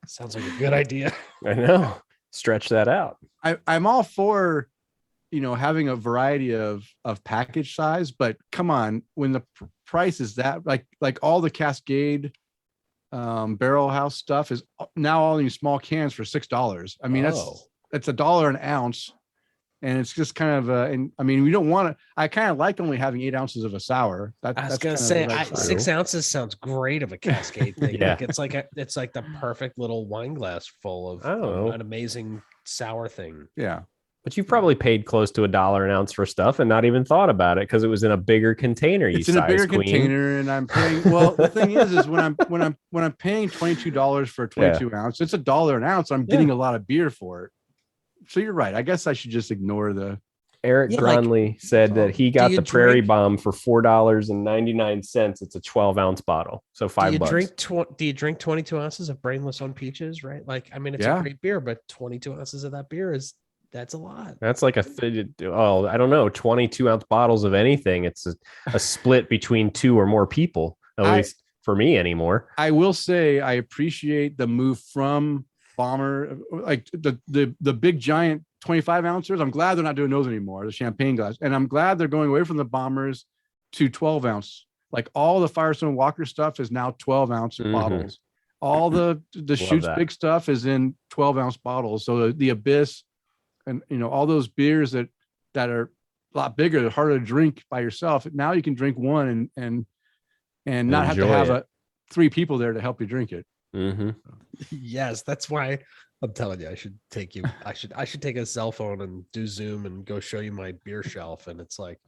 Sounds like a good idea. I know. Stretch that out. I'm all for having a variety of package size, but come on, when the price is that like all the Cascade Barrelhouse stuff is now all in small cans for $6. I mean, that's $1 an ounce. And it's just kind of, and I mean, we don't want to, I kind of like only having 8 ounces of a sour. I was That's gonna kind of say the right size. 6 ounces sounds great of a Cascade thing. Yeah. Like it's like the perfect little wine glass full of an amazing sour thing. Yeah. But you've probably paid close to $1 an ounce for stuff and not even thought about it because it was in a bigger container. It's in a bigger container, and I'm paying. Well, the thing is when I'm paying $22 for a 22 ounce, it's $1 an ounce. I'm getting a lot of beer for it. So you're right. I guess I should just ignore the. Eric Gronley said that he got the Prairie Bomb for $4.99. It's a 12-ounce bottle, so $5. Do you drink 22 ounces of Brainless on Peaches? Right, like I mean, it's a great beer, but 22 ounces of that beer that's a lot. That's like I don't know, 22-ounce bottles of anything. It's a split between 2 or more people, at least for me anymore. I will say I appreciate the move from Bomber, like the big giant 25 ounces. I'm glad they're not doing those anymore, the champagne glass. And I'm glad they're going away from the Bombers to 12 ounce. Like all the Firestone Walker stuff is now 12 ounce bottles. All the Deschutes big stuff is in 12 ounce bottles. So the Abyss and, all those beers that are a lot bigger, they're harder to drink by yourself. Now you can drink one and not have to have 3 people there to help you drink it. Mm-hmm. Yes, that's why I'm telling you, I should take you. I should take a cell phone and do Zoom and go show you my beer shelf. And it's like,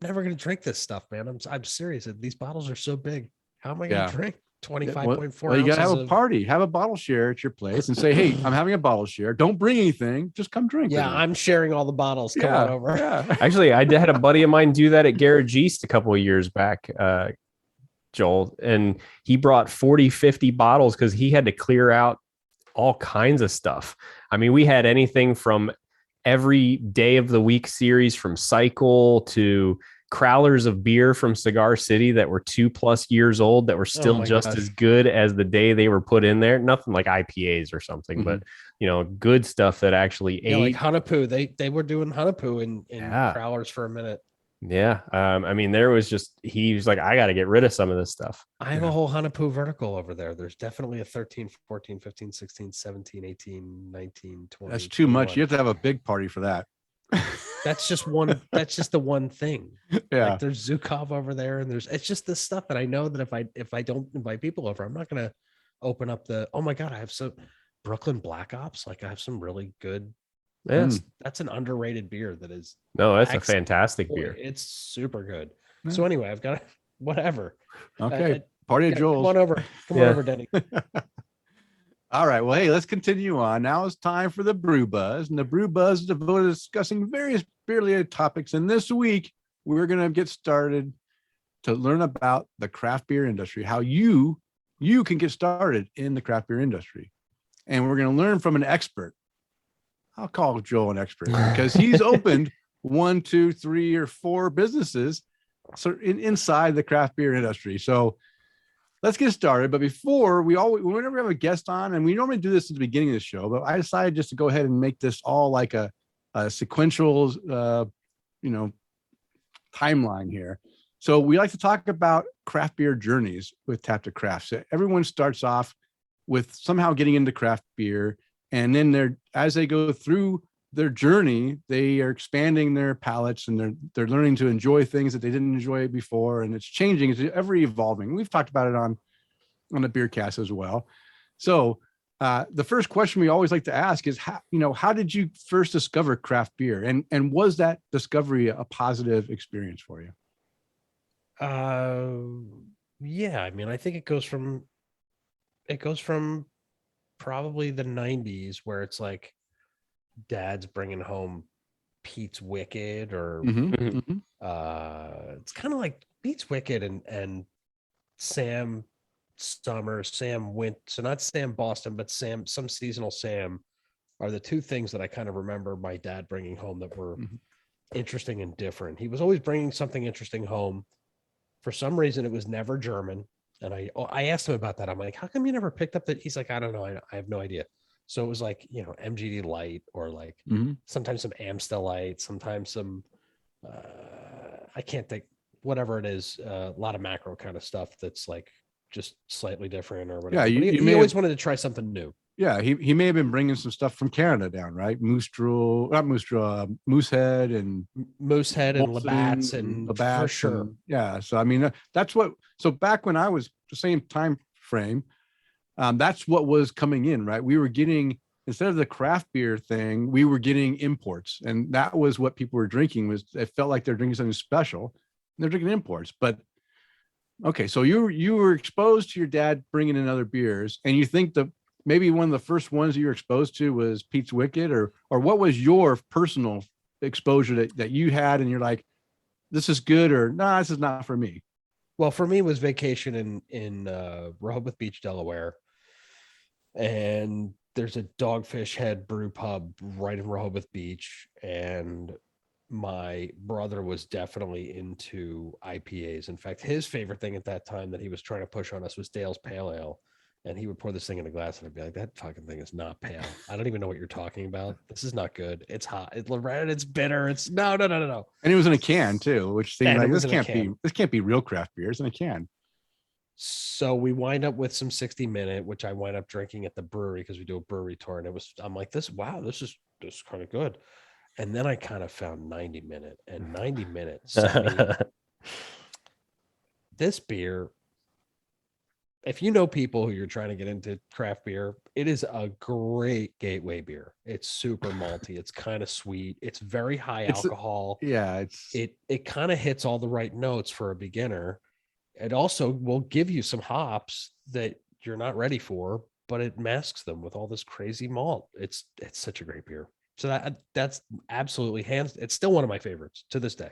I'm never gonna drink this stuff, man. I'm serious. These bottles are so big. How am I gonna drink 25.4? Well, you gotta have a party. Have a bottle share at your place and say, hey, I'm having a bottle share. Don't bring anything. Just come drink. Yeah, I'm sharing all the bottles. Come on over. Yeah. Actually, I had a buddy of mine do that at Garrett Geest a couple of years back. Joel, and he brought 50 bottles because he had to clear out all kinds of stuff. I mean, we had anything from every day of the week series from Cycle to crowlers of beer from Cigar City that were 2+ years old that were still as good as the day they were put in there. Nothing like IPAs or something, but good stuff that actually ate. Like Hanapu. They were doing Hanapu in crowlers for a minute. Yeah. I mean, he was like, I got to get rid of some of this stuff. I have a whole Hanapu vertical over there. There's definitely a 13, 14, 15, 16, 17, 18, 19, 20. That's too 21. much. You have to have a big party for that. That's just that's just the one thing. Yeah. Like there's Zukov over there and it's just this stuff that I know that if I don't invite people over, I'm not going to open up oh my God, I have some Brooklyn Black Ops. Like I have some really good. That's an underrated beer. That's a fantastic beer. It's super good. Yeah. So anyway, I've got whatever. Okay. Party of Joel's. Come on over, Denny. All right. Well, hey, let's continue on. Now it's time for the Brew Buzz. And the Brew Buzz is devoted to discussing various beer-related topics. And this week, we're going to get started to learn about the craft beer industry, how you can get started in the craft beer industry. And we're going to learn from an expert. I'll call Joel an expert because he's opened 1, 2, 3, or 4 businesses inside the craft beer industry. So let's get started. But before whenever we have a guest on, and we normally do this at the beginning of the show, but I decided just to go ahead and make this all like a sequential, timeline here. So we like to talk about craft beer journeys with Tap to Craft. So everyone starts off with somehow getting into craft beer. And then as they go through their journey, they are expanding their palates and they're learning to enjoy things that they didn't enjoy before. And it's changing. It's ever evolving. We've talked about it on the Beer Cast as well. So the first question we always like to ask is how did you first discover craft beer? And was that discovery a positive experience for you? Yeah. I mean, I think it goes from probably the 90s where it's like dad's bringing home Pete's Wicked or it's kind of like Pete's Wicked and Sam Summer, Sam Wint. So not Sam Boston, but some seasonal Sam are the 2 things that I kind of remember my dad bringing home that were interesting and different. He was always bringing something interesting home. For some reason, it was never German. And I asked him about that. I'm like, how come you never picked up that? He's like, I don't know. I have no idea. So it was like, MGD Light or like sometimes some Amstel Light, sometimes some, I can't think, whatever it is, a lot of macro kind of stuff that's like just slightly different or Yeah, whatever. you- But you he may always have- wanted to try something new. Yeah, he may have been bringing some stuff from Canada down, right? Moose Drool, not Moose Drool, Moosehead and Moosehead and Molson Labatt's and for Labatt's sure. and- yeah. So I mean, that's what. So back when I was the same time frame, that's what was coming in, right? We were getting, instead of the craft beer thing, we were getting imports, and that was what people were drinking. Was it felt like they're drinking something special, and they're drinking imports. But okay, so you were exposed to your dad bringing in other beers, and you think maybe one of the first ones you were exposed to was Pete's Wicked, or what was your personal exposure that you had, and you're like, this is good, or nah, this is not for me. Well, for me, it was vacation in Rehoboth Beach, Delaware, and there's a Dogfish Head brew pub right in Rehoboth Beach, and my brother was definitely into IPAs. In fact, his favorite thing at that time that he was trying to push on us was Dale's Pale Ale. And he would pour this thing in a glass and I'd be like, that fucking thing is not pale. I don't even know what you're talking about. This is not good. It's hot. It's red. It's bitter. It's no. And it was in a can too, which seemed And it like was this in a can't be real craft beers in a can. So we wind up with some 60-minute, which I wind up drinking at the brewery because we do a brewery tour. And I'm like, this is kind of good. And then I kind of found 90-minute, and 90-minute sent me this beer. If you know people who you're trying to get into craft beer, it is a great gateway beer. It's super malty. It's kind of sweet. It's very high alcohol. Yeah, It kind of hits all the right notes for a beginner. It also will give you some hops that you're not ready for, but it masks them with all this crazy malt. It's such a great beer. So that's absolutely hands. It's still one of my favorites to this day.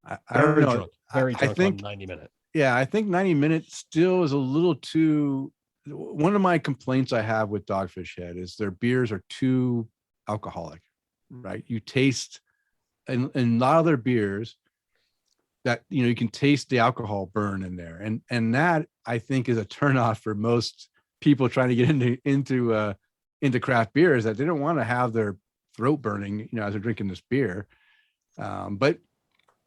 I don't Very know. drunk. Very I drunk think on 90-minute. Yeah, I think 90 minutes still is a little too. One of my complaints I have with Dogfish Head is their beers are too alcoholic, right? You taste in a lot of their beers that you can taste the alcohol burn in there, and that I think is a turnoff for most people trying to get into craft beers, that they don't want to have their throat burning, as they're drinking this beer. But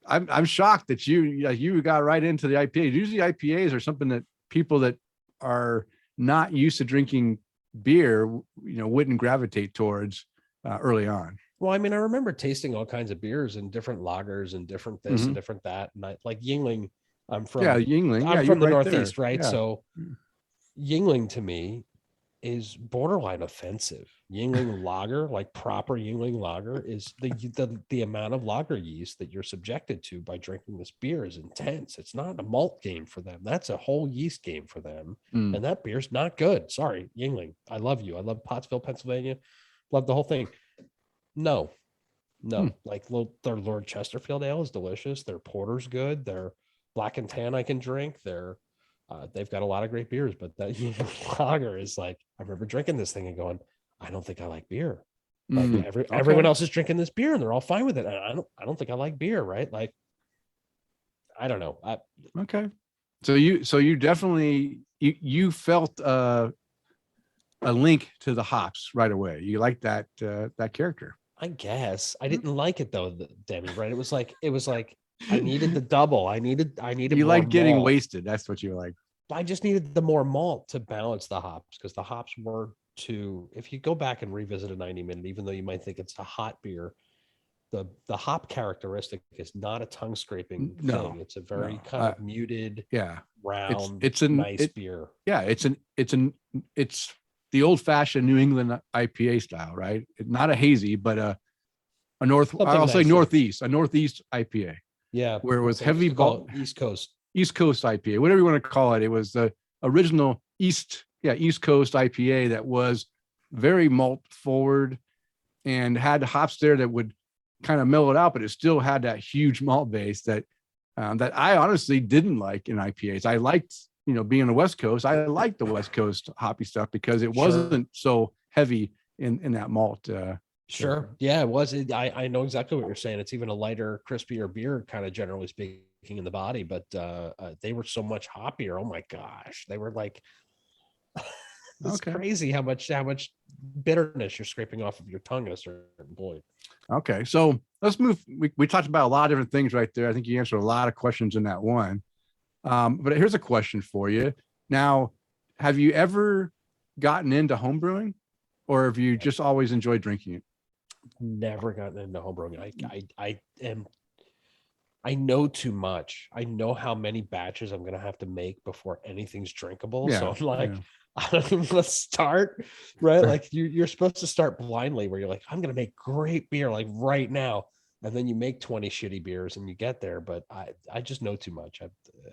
I'm shocked that you got right into the IPAs. Usually IPAs are something that people that are not used to drinking beer, wouldn't gravitate towards early on. Well, I mean, I remember tasting all kinds of beers and different lagers and different this and different that. And like Yingling, I'm from Yingling. I'm from the Northeast, right? Yeah. So Yingling to me is borderline offensive. Yingling lager, like proper Yingling lager, is the amount of lager yeast that you're subjected to by drinking this beer is intense. It's not a malt game for them. That's a whole yeast game for them. And that beer's not good. Sorry, Yingling. I love you. I love Pottsville, Pennsylvania. Love the whole thing. No. Like their Lord Chesterfield ale is delicious. Their porter's good. Their black and tan I can drink. They've got a lot of great beers, but that lager is like, I remember drinking this thing and going, I don't think I like beer. Like everyone else is drinking this beer and they're all fine with it. And I don't think I like beer, right? Like, I don't know. Okay. So you definitely you felt a link to the hops right away. You like that character. I guess I didn't like it though, Demi, right? It was like I needed the double. I needed You like getting malt. wasted. That's what you like. I just needed the more malt to balance the hops, because the hops were too. If you go back and revisit a 90-minute, even though you might think it's a hot beer, the hop characteristic is not a tongue scraping thing. It's a very kind of muted, round, it's a nice beer. Yeah, it's the old fashioned New England IPA style, right? Not a hazy, but a say northeast IPA. Yeah, where it was I used heavy to call it East Coast IPA, whatever you want to call it. It was the original East Coast IPA that was very malt forward and had hops there that would kind of mellow it out, but it still had that huge malt base that I honestly didn't like in IPAs. I liked, being on the West Coast, I liked the West Coast hoppy stuff because it wasn't so heavy in that malt. Sure. Yeah, it was. I know exactly what you're saying. It's even a lighter, crispier beer, kind of generally speaking, in the body, but they were so much hoppier. Oh my gosh. They were like, it's crazy how much bitterness you're scraping off of your tongue at a certain point. Okay. So let's move. We talked about a lot of different things right there. I think you answered a lot of questions in that one. But here's a question for you. Now, have you ever gotten into home brewing, or have you just always enjoyed drinking it? Never gotten into homebrewing. I know too much. I know how many batches I'm gonna have to make before anything's drinkable. So I'm like, let's start, right? Like you're supposed to start blindly, where you're like, I'm gonna make great beer like right now, and then you make 20 shitty beers and you get there. But I just know too much.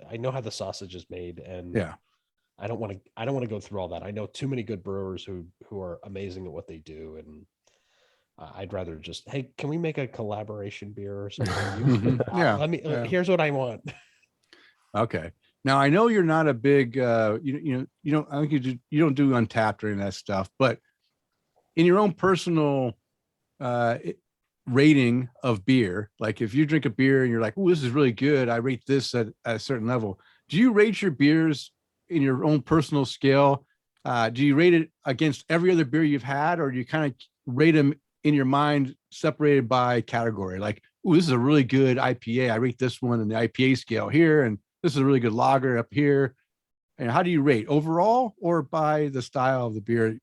I know how the sausage is made, and I don't want to go through all that. I know too many good brewers who are amazing at what they do, and I'd rather just, hey, can we make a collaboration beer or something? Here's what I want. Okay. Now I know you're not a big, you don't, I think you don't do Untapped or any of that stuff, but in your own personal rating of beer, like if you drink a beer and you're like, oh, this is really good, I rate this at a certain level. Do you rate your beers in your own personal scale? Do you rate it against every other beer you've had, or do you kind of rate them in your mind separated by category? Like, oh, this is a really good IPA, I rate this one in the IPA scale here, and this is a really good lager up here. And how do you rate overall, or by the style of the beer?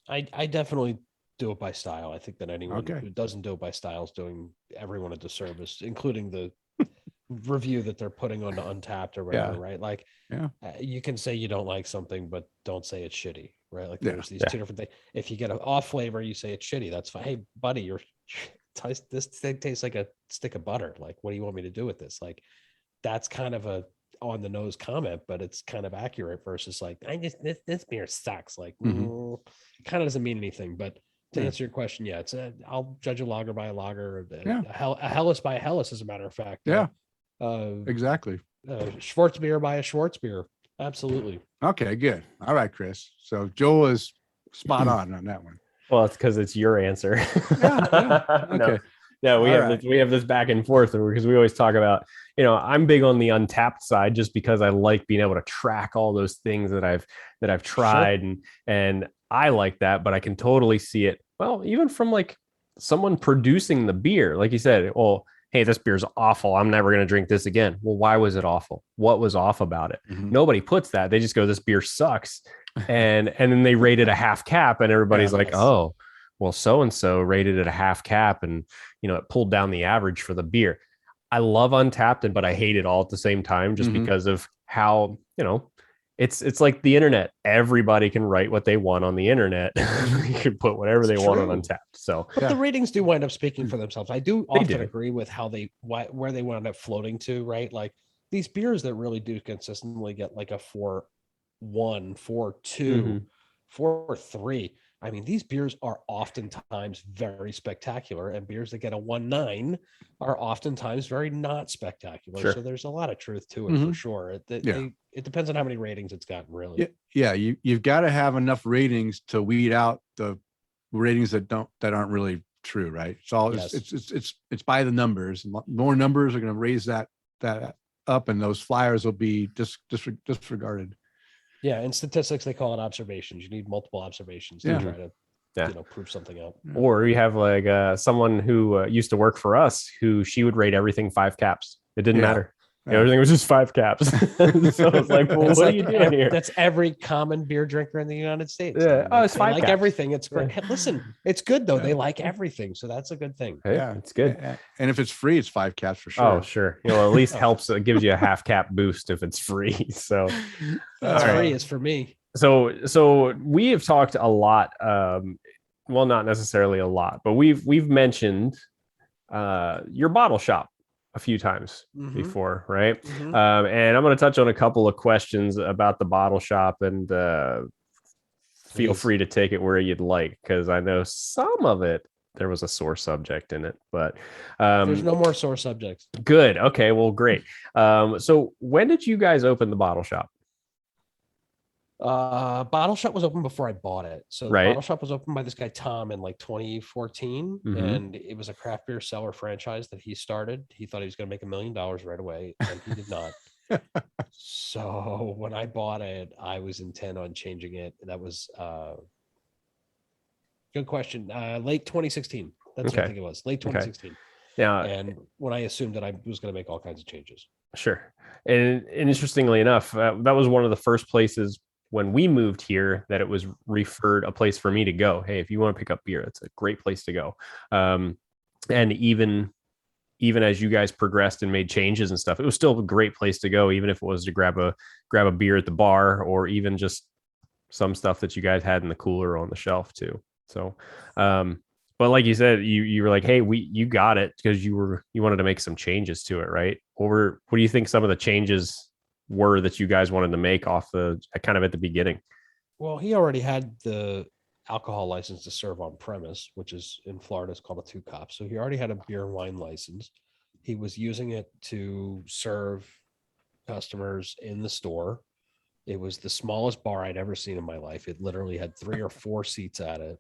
I definitely do it by style. I think that anyone Okay. who doesn't do it by style is doing everyone a disservice, including the review that they're putting on Untapped or whatever, right? Like, you can say you don't like something, but don't say it's shitty, right? Like, there's these two different things. If you get an off flavor, you say it's shitty. That's fine. Hey, buddy, this thing tastes like a stick of butter. Like, what do you want me to do with this? Like, that's kind of a on the nose comment, but it's kind of accurate versus like, this beer sucks. Like, kind of doesn't mean anything. But to answer your question, it's I'll judge a lager by a lager, a Helles by a Helles, as a matter of fact. Exactly. Schwarzbier by a Schwarzbier. Absolutely. Okay, good. All right, Chris. So Joel is spot on that one. Well, it's because it's your answer. Okay. No, we have this back and forth because we always talk about, I'm big on the Untapped side just because I like being able to track all those things that I've tried, and I like that, but I can totally see it. Well, even from like someone producing the beer, like you said, well, hey, this beer's awful, I'm never going to drink this again. Well, why was it awful? What was off about it? Nobody puts that. They just go, this beer sucks. And then they rate it a half cap, and everybody's oh, well, so-and-so rated it a half cap, and, it pulled down the average for the beer. I love Untapped, but I hate it all at the same time, just because of how, it's like the internet. Everybody can write what they want on the internet. You can put whatever they want on Untapped. So, but the ratings do wind up speaking for themselves. I do often agree with how where they wound up floating to, right? Like, these beers that really do consistently get like a 4.1, 4.2, 4.3. I mean, these beers are oftentimes very spectacular, and beers that get a 1.9 are oftentimes very not spectacular. Sure. So there's a lot of truth to it for sure. It depends on how many ratings it's gotten, really. You've got to have enough ratings to weed out the ratings that aren't really true, right? It's all it's by the numbers. More numbers are going to raise that up, and those flyers will be disregarded. Yeah, in statistics, they call it observations. You need multiple observations to try to prove something out. Or you have like someone who used to work for us, who she would rate everything 5 caps. It didn't matter. Everything was just 5 caps. So it's like, well, what are you doing here? That's every common beer drinker in the United States. Yeah. It's 5 caps. Everything. It's great. Hey, listen, it's good though. They like everything. So that's a good thing. Yeah, it's good. And if it's free, it's 5 caps for sure. Oh, sure. At least helps. It gives you a half cap boost if it's free. So that's free is for me. So we have talked a lot. Well, not necessarily a lot, but we've mentioned your bottle shop a few times before, right? And I'm going to touch on a couple of questions about the bottle shop, and feel free to take it where you'd like, because I know some of it, there was a sore subject in it, but there's no more sore subjects. Good. Okay. Well, great. So when did you guys open the bottle shop? Bottle shop was open before I bought it. So the bottle shop was opened by this guy Tom in like 2014, and it was a craft beer cellar franchise that he started. He thought he was going to make $1 million right away, and he did not. So when I bought it, I was intent on changing it. That was good question. Late 2016. That's what I think it was. Late 2016. Yeah. And when I assumed that I was going to make all kinds of changes. Sure. And interestingly enough, that was one of the first places when we moved here that it was referred a place for me to go. Hey, if you want to pick up beer, it's a great place to go. And even as you guys progressed and made changes and stuff, it was still a great place to go, even if it was to grab a beer at the bar, or even just some stuff that you guys had in the cooler or on the shelf too. So, but like you said, you were like, hey, you got it because you wanted to make some changes to it, right? Or what do you think some of the changes were that you guys wanted to make off the kind of at the beginning? Well, he already had the alcohol license to serve on premise, which is in Florida, it's called a 2-cop. So he already had a beer and wine license. He was using it to serve customers in the store. It was the smallest bar I'd ever seen in my life. It literally had 3 or 4 seats at it.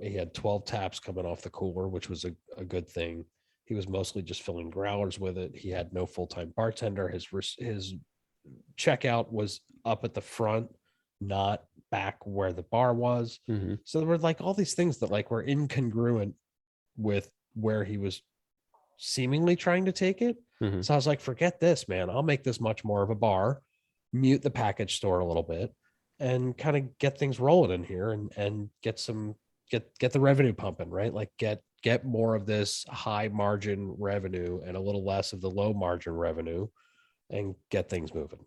He had 12 taps coming off the cooler, which was a good thing. He was mostly just filling growlers with it. He had no full-time bartender. His checkout was up at the front, not back where the bar was. Mm-hmm. So there were like all these things that like were incongruent with where he was seemingly trying to take it. Mm-hmm. So I was like, forget this, man. I'll make this much more of a bar, mute the package store a little bit, and kind of get things rolling in here and get the revenue pumping, right? Like get more of this high margin revenue and a little less of the low margin revenue and get things moving.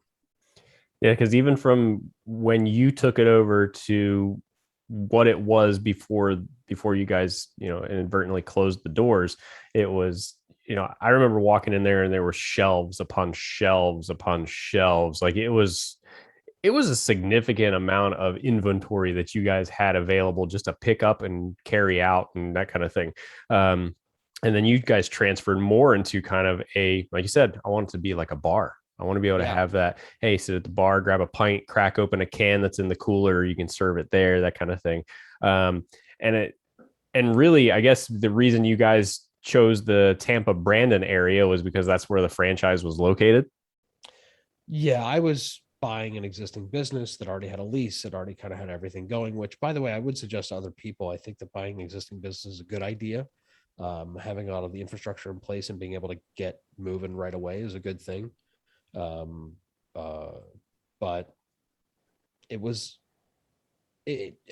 Yeah, because even from when you took it over to what it was before you guys, inadvertently closed the doors, it was, I remember walking in there and there were shelves upon shelves upon shelves. Like it was a significant amount of inventory that you guys had available just to pick up and carry out and that kind of thing. And then you guys transferred more into kind of like you said, I want it to be like a bar. I want to be able to have that. Hey, sit at the bar, grab a pint, crack open a can that's in the cooler. You can serve it there, that kind of thing. And really, I guess the reason you guys chose the Tampa Brandon area was because that's where the franchise was located. Yeah, I was buying an existing business that already had a lease, that already kind of had everything going, which by the way, I would suggest to other people. I think that buying an existing business is a good idea. Having all of the infrastructure in place and being able to get moving right away is a good thing. But it was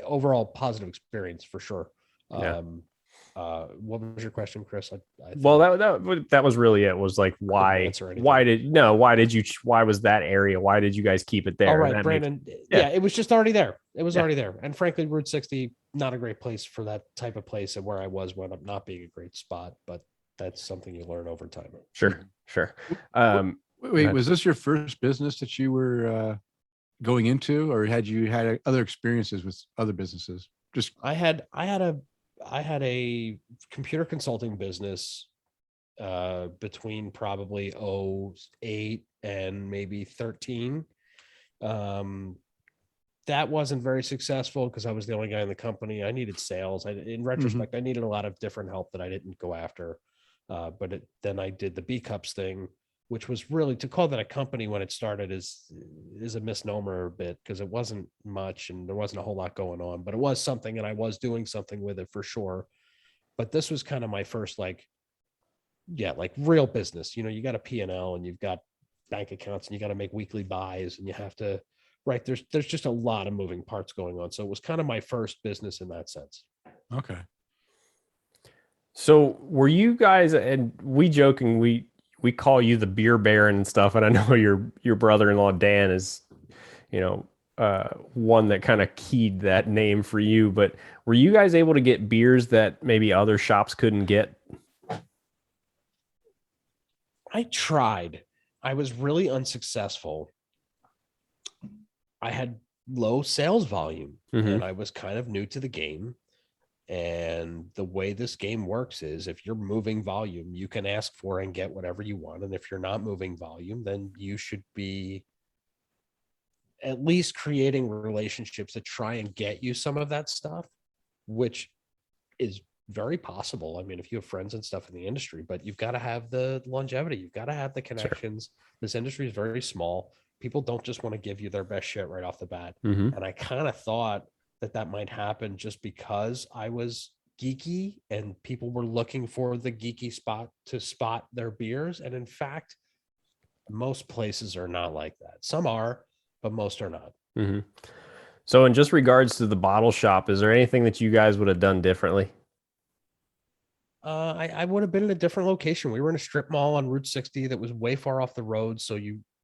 overall positive experience for sure. What was your question, Chris? Well, that was really it. Was like why was that area? Why did you guys keep it there? All right, Brandon. It was just already there. It was already there. And frankly, Route 60, not a great place for that type of place, and where I was wound up not being a great spot, but that's something you learn over time. Sure. Wait, was this your first business that you were going into, or had you had other experiences with other businesses? Just I had a computer consulting business between probably 2008 and maybe 2013. That wasn't very successful because I was the only guy in the company. I needed sales. In retrospect, I needed a lot of different help that I didn't go after. Then I did the B Cups thing, which was really, to call that a company when it started is a misnomer a bit, because it wasn't much and there wasn't a whole lot going on, but it was something and I was doing something with it for sure. But this was kind of my first real business. You got a P&L and you've got bank accounts and you got to make weekly buys and you have to, right. There's just a lot of moving parts going on. So it was kind of my first business in that sense. okay. So were you guys, and we call you the beer baron and stuff, and I know your brother-in-law Dan is, one that kind of keyed that name for you. But were you guys able to get beers that maybe other shops couldn't get? I tried. I was really unsuccessful. I had low sales volume, and I was kind of new to the game. And the way this game works is if you're moving volume, you can ask for and get whatever you want. And if you're not moving volume, then you should be at least creating relationships to try and get you some of that stuff, which is very possible. I mean, if you have friends and stuff in the industry, but you've got to have the longevity. You've got to have the connections. Sure. This industry is very small. People don't just want to give you their best shit right off the bat. And I kind of thought that might happen just because I was geeky and people were looking for the geeky spot to spot their beers. And in fact, Most places are not like that. Some are, but most are not. Mhm. So in just regards to the bottle shop, is there anything that you guys would have done differently? I would have been in a different location. We were in a strip mall on Route 60 that was way far off the road.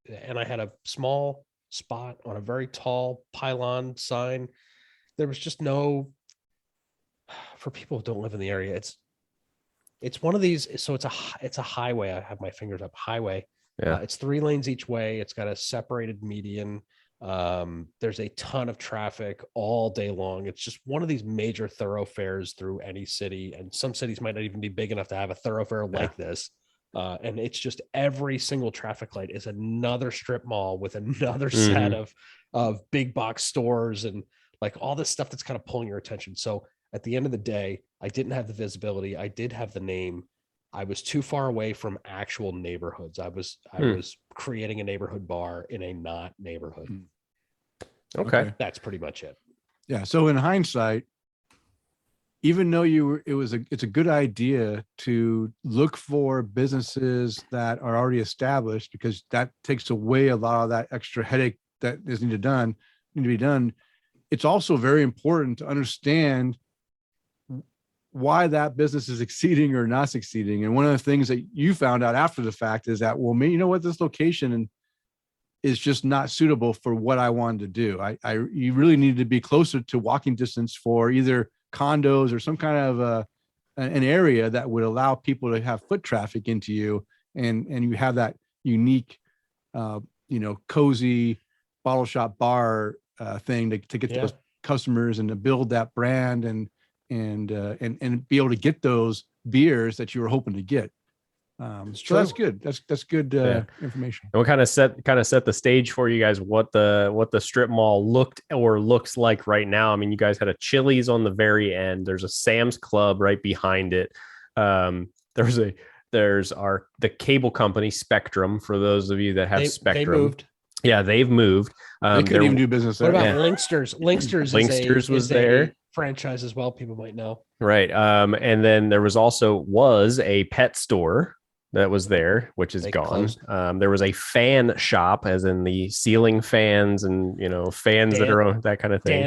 And I had a small spot on a very tall pylon sign. There was just no, for people who don't live in the area, it's one of these. So it's a highway. I have my fingers up, highway. Yeah. It's 3 lanes each way. It's got a separated median. There's a ton of traffic all day long. It's just one of these major thoroughfares through any city, and some cities might not even be big enough to have a thoroughfare like this. And it's just every single traffic light is another strip mall with another set of big box stores and like all this stuff that's kind of pulling your attention. So at the end of the day, I didn't have the visibility. I did have the name. I was too far away from actual neighborhoods. I was creating a neighborhood bar in a not neighborhood. Okay. That's pretty much it. Yeah. So in hindsight, even though it's a good idea to look for businesses that are already established, because that takes away a lot of that extra headache that is need to be done. It's also very important to understand why that business is succeeding or not succeeding. And one of the things that you found out after the fact is that, well, me, you know what, this location is just not suitable for what I wanted to do. You really needed to be closer to walking distance for either condos or some kind of an area that would allow people to have foot traffic into you. And you have that unique, cozy bottle shop bar thing to get those customers and to build that brand and be able to get those beers that you were hoping to get. So that's good. That's good information. And we kind of set the stage for you guys what the strip mall looks like right now. I mean, you guys had a Chili's on the very end. There's a Sam's Club right behind it. There's the cable company Spectrum, for those of you that have Spectrum. They moved. Yeah, they've moved. They couldn't even do business there. What about Linksters? Linksters was there. Franchise as well. People might know. Right. And then there was a pet store that was there, which is gone. There was a fan shop, as in the ceiling fans and fans that are on that kind of thing.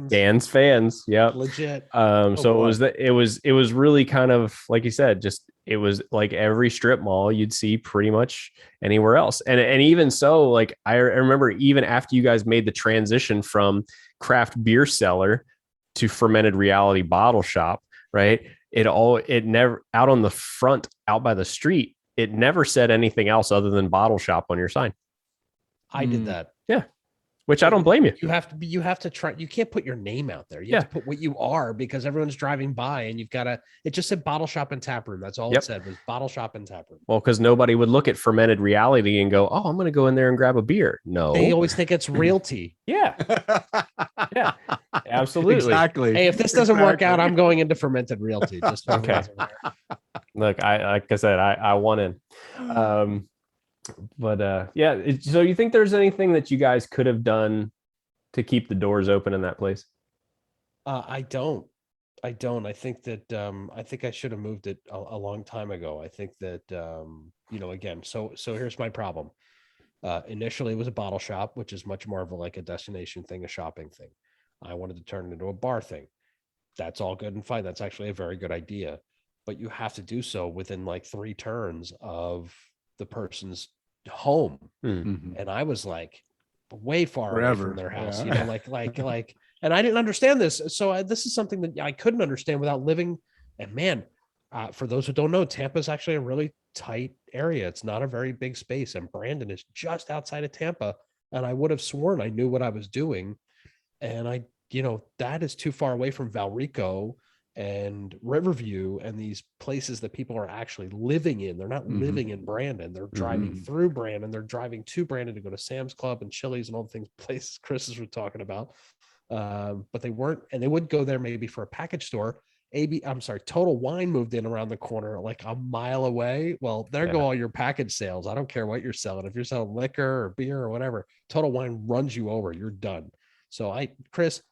Dan's fans. Yep. Legit. It was really kind of like you said, just it was like every strip mall you'd see pretty much anywhere else. And even so, like I remember even after you guys made the transition from craft beer cellar to fermented reality bottle shop, right? It never, out on the front, out by the street, it never said anything else other than bottle shop on your sign. I did that. Yeah. Which I don't blame you. You have to try. You can't put your name out there. You have to put what you are, because everyone's driving by and it just said bottle shop and tap room. That's all it said, was bottle shop and tap room. Well, because nobody would look at fermented reality and go, oh, I'm going to go in there and grab a beer. No. They always think it's realty. Yeah. Yeah, absolutely. Exactly. Hey, if this doesn't work out, I'm going into fermented realty. Just okay. Look, like I said, I want in. So you think there's anything that you guys could have done to keep the doors open in that place? I don't. I think that I think I should have moved it a long time ago. I think that again, so here's my problem. Initially it was a bottle shop, which is much more of a destination thing, a shopping thing. I wanted to turn it into a bar thing. That's all good and fine. That's actually a very good idea, but you have to do so within 3 turns of the person's home. Mm-hmm. And I was way far away from their house, and I didn't understand this. So this is something that I couldn't understand without living. And man, for those who don't know, Tampa is actually a really tight area. It's not a very big space, and Brandon is just outside of Tampa. And I would have sworn I knew what I was doing. And that is too far away from Valrico and Riverview and these places that people are actually living in. They're not living in Brandon. They're driving through Brandon. They're driving to Brandon to go to Sam's Club and Chili's and all the things, places Chris was talking about. But they weren't, and they would go there maybe for a package store. Total Wine moved in around the corner, a mile away. Well, there go all your package sales. I don't care what you're selling. If you're selling liquor or beer or whatever, Total Wine runs you over. You're done. So Chris,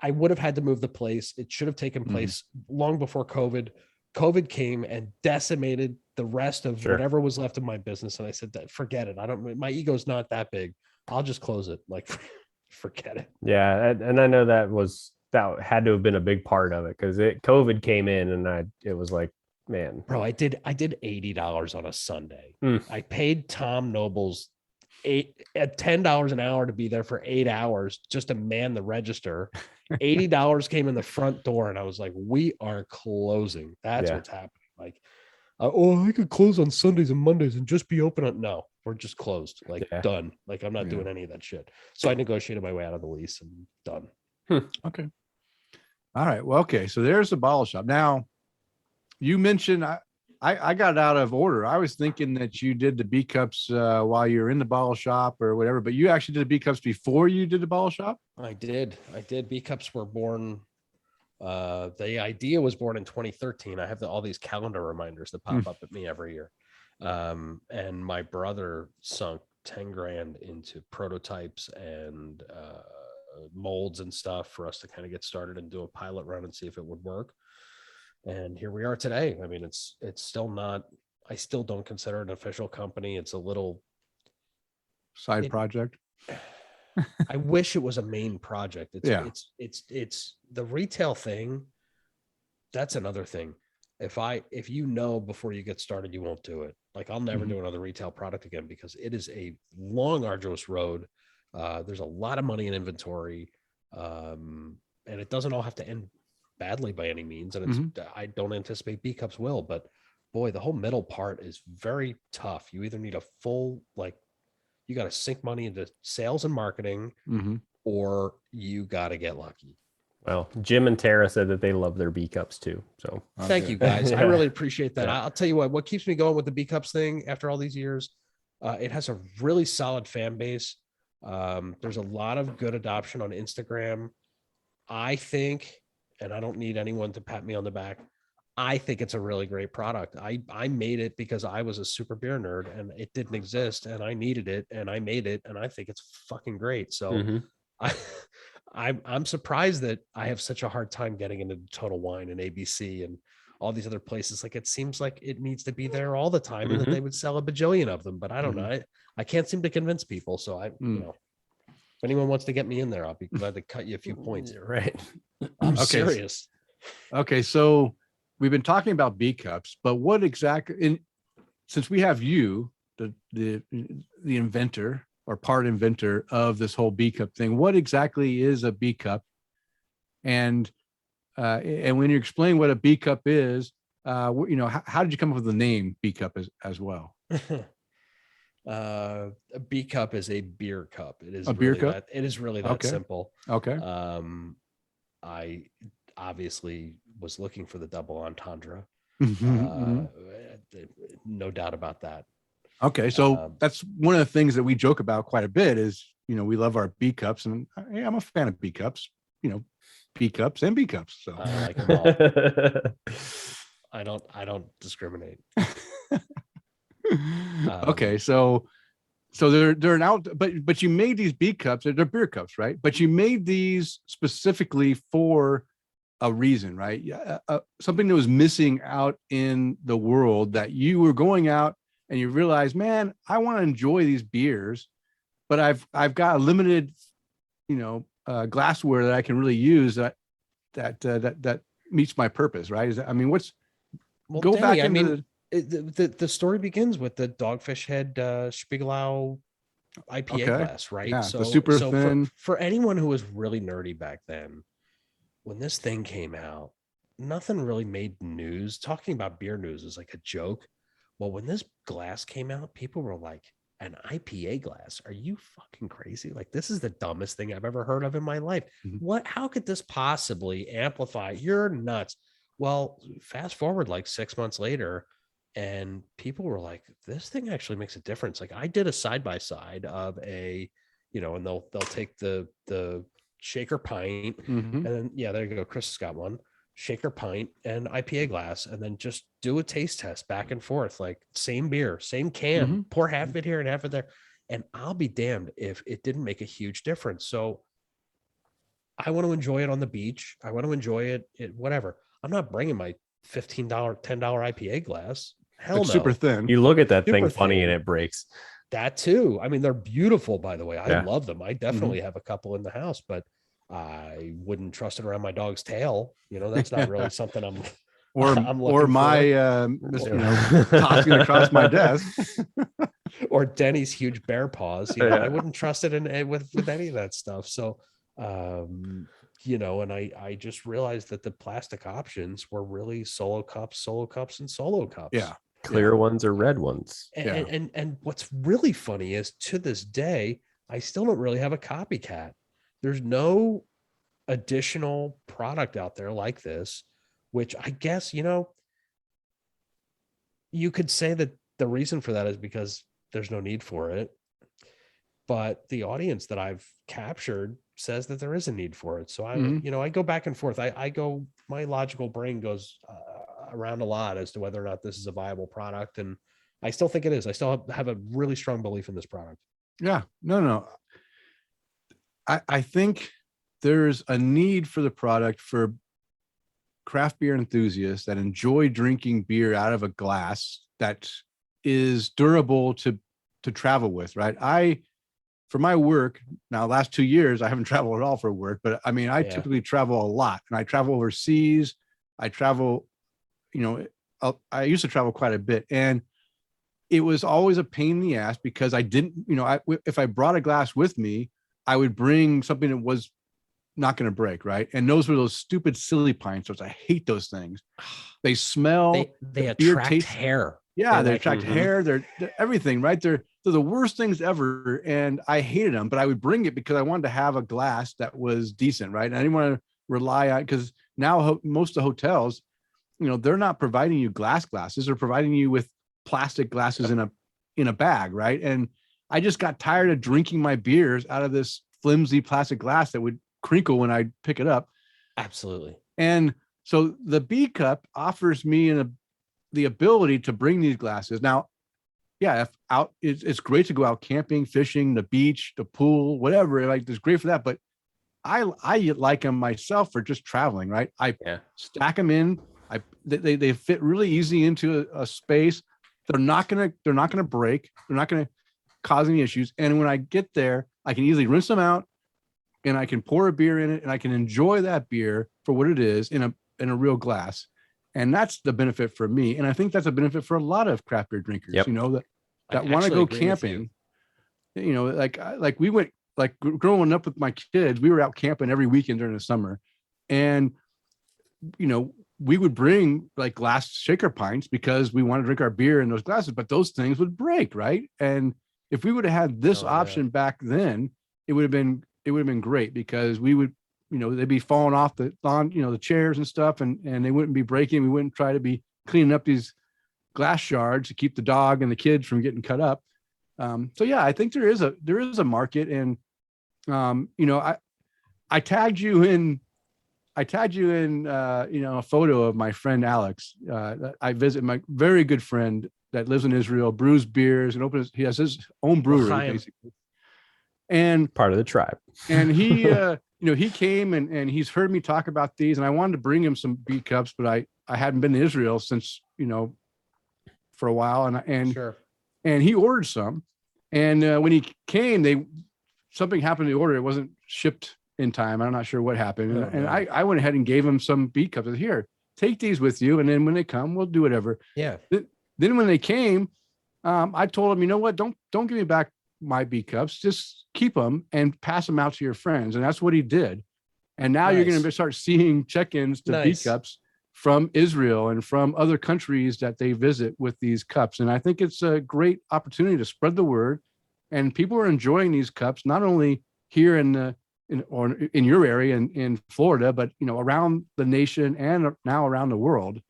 I would have had to move the place. It should have taken place long before COVID. COVID came and decimated the rest of Sure. whatever was left of my business. And I said, forget it. My ego's not that big. I'll just close it. Like, forget it. Yeah, and I know that had to have been a big part of it because COVID came in and it was like, man, Bro, I did $80 on a Sunday. Mm. I paid Tom Nobles at $10 an hour to be there for 8 hours just to man the register. $80 came in the front door, and I was like, we are closing. That's Yeah. what's happening. Like, I could close on Sundays and Mondays and just be open on. No, we're just closed. Like, Yeah. done. Like, I'm not Yeah. doing any of that shit. So I negotiated my way out of the lease and done. Okay. All right. Well, okay. So there's the bottle shop. Now, you mentioned I got out of order. I was thinking that you did the B cups while you were in the bottle shop or whatever, but you actually did the B cups before you did the bottle shop. I did. B cups were born. The idea was born in 2013. I have all these calendar reminders that pop up at me every year. And my brother sunk 10 grand into prototypes and molds and stuff for us to kind of get started and do a pilot run and see if it would work. And here we are today. I mean, it's still not, I still don't consider it an official company. It's a little Side project. I wish it was a main project. It's the retail thing. That's another thing. If you know before you get started, you won't do it. Like, I'll never do another retail product again because it is a long, arduous road. There's a lot of money in inventory. And it doesn't all have to end badly by any means. And I don't anticipate B cups will, but boy, the whole middle part is very tough. You either need a full, like, you got to sink money into sales and marketing, or you got to get lucky. Well, Jim and Tara said that they love their B cups too. So thank you guys. I really appreciate that. Yeah. I'll tell you what keeps me going with the B cups thing after all these years. It has a really solid fan base. There's a lot of good adoption on Instagram. I think, and I don't need anyone to pat me on the back, I think it's a really great product. I made it because I was a super beer nerd and it didn't exist and I needed it and I made it and I think it's fucking great. So I'm surprised that I have such a hard time getting into Total Wine and ABC and all these other places. Like, it seems like it needs to be there all the time and that they would sell a bajillion of them, but I don't know. I can't seem to convince people. So you know, if anyone wants to get me in there, I'll be glad to cut you a few points. Right. I'm serious. Okay. So we've been talking about B cups, but what exactly, since we have you, the inventor or part inventor of this whole B cup thing, what exactly is a B cup? And when you explain what a B cup is, you know, how did you come up with the name B cup as well? A B cup is a beer cup. It is a beer cup. It is really that simple. Okay. I obviously was looking for the double entendre. No doubt about that. Okay, so that's one of the things that we joke about quite a bit is, you know, we love our B cups, and I'm a fan of B cups, you know, B cups and B cups. So I like them all. I don't discriminate. Okay, so they're an out, but you made these B cups, they're beer cups, right? But you made these specifically for a reason, right? Yeah, something that was missing out in the world, that you were going out and you realize, man, I want to enjoy these beers, but I've got a limited, you know, glassware that I can really use that meets my purpose, right? I mean, go back into the story begins with the Dogfish Head Spiegelau IPA glass, right? Yeah, so the super thin. For anyone who was really nerdy back then, when this thing came out, nothing really made news. Talking about beer news is like a joke. Well, when this glass came out, people were like, an IPA glass? Are you fucking crazy? Like, this is the dumbest thing I've ever heard of in my life. How could this possibly amplify? You're nuts. Well, fast forward like 6 months later, and people were like, this thing actually makes a difference. Like, I did a side-by-side of a, you know, and they'll take the shaker pint and then, yeah, there you go. Chris has got one. Shaker pint and IPA glass, and then just do a taste test back and forth, like same beer, same can, pour half of it here and half of it there. And I'll be damned if it didn't make a huge difference. So I want to enjoy it on the beach. I want to enjoy it whatever. I'm not bringing my $15, $10 IPA glass. Hell It's no. super thin. You look at that thing Super funny thin. and it breaks. That too. I mean, they're beautiful, by the way. I Yeah. love them. I definitely have a couple in the house, but I wouldn't trust it around my dog's tail. You know, that's not really something I'm or I'm or looking my tossing it across my desk. or Denny's huge bear paws. You know, I Yeah. wouldn't trust it in with any of that stuff. So, you know, and I just realized that the plastic options were really solo cups, and solo cups. Yeah. Clear ones or red ones. And what's really funny is to this day, I still don't really have a copycat. There's no additional product out there like this, which I guess, you know, you could say that the reason for that is because there's no need for it. But the audience that I've captured says that there is a need for it. So Mhm. you know, I go back and forth. My logical brain goes around a lot as to whether or not this is a viable product. And I still think it is. I still have a really strong belief in this product. Yeah. No. I think there's a need for the product for craft beer enthusiasts that enjoy drinking beer out of a glass that is durable to travel with, right? For my work now, last 2 years, I haven't traveled at all for work, but I mean, I typically travel a lot, and I travel overseas. I travel, I used to travel quite a bit, and it was always a pain in the ass because I didn't, if I brought a glass with me, I would bring something that was not going to break, right? And those were those stupid, silly pine sorts. I hate those things. They smell. They the beer attract tastes- hair. Yeah, They they like- attract hair. They're everything, right? They're the worst things ever, and I hated them. But I would bring it because I wanted to have a glass that was decent, right? And I didn't want to rely on, because now most of the hotels, they're not providing you glasses. They're providing you with plastic glasses in a bag, right? And I just got tired of drinking my beers out of this flimsy plastic glass that would crinkle when I pick it up. Absolutely. And so the B cup offers me the ability to bring these glasses. Now, yeah, it's great to go out camping, fishing, the beach, the pool, whatever. Like, it's great for that. But I like them myself for just traveling, right? I stack them in. They fit really easy into a space. They're not gonna break. They're not gonna cause any issues. And when I get there, I can easily rinse them out, and I can pour a beer in it, and I can enjoy that beer for what it is in a real glass. And that's the benefit for me. And I think that's a benefit for a lot of craft beer drinkers, that want to go camping. Like we went, like growing up with my kids, we were out camping every weekend during the summer. And, we would bring like glass shaker pints because we want to drink our beer in those glasses, but those things would break, right? And if we would have had this option back then, it would have been great, because we would, they'd be falling off the chairs and stuff, and they wouldn't be breaking. We wouldn't try to be cleaning up these glass shards to keep the dog and the kids from getting cut up. So yeah, I think there is a market. And I tagged you in a photo of my friend Alex. I visit my very good friend that lives in Israel, brews beers, and he has his own brewery, basically. And part of the tribe. And he he came and he's heard me talk about these, and I wanted to bring him some B cups, but I hadn't been to Israel since, for a while. And he ordered some. And when he came, something happened to the order. It wasn't shipped in time. I'm not sure what happened. And I went ahead and gave him some B cups. I said, here, take these with you. And then when they come, we'll do whatever. Yeah. Then when they came, I told him, you know what? Don't give me back my B cups. Just keep them and pass them out to your friends. And that's what he did. And now you're going to start seeing check-ins to B cups from Israel and from other countries that they visit with these cups. And I think it's a great opportunity to spread the word. And people are enjoying these cups, not only here in your area in Florida, but around the nation and now around the world.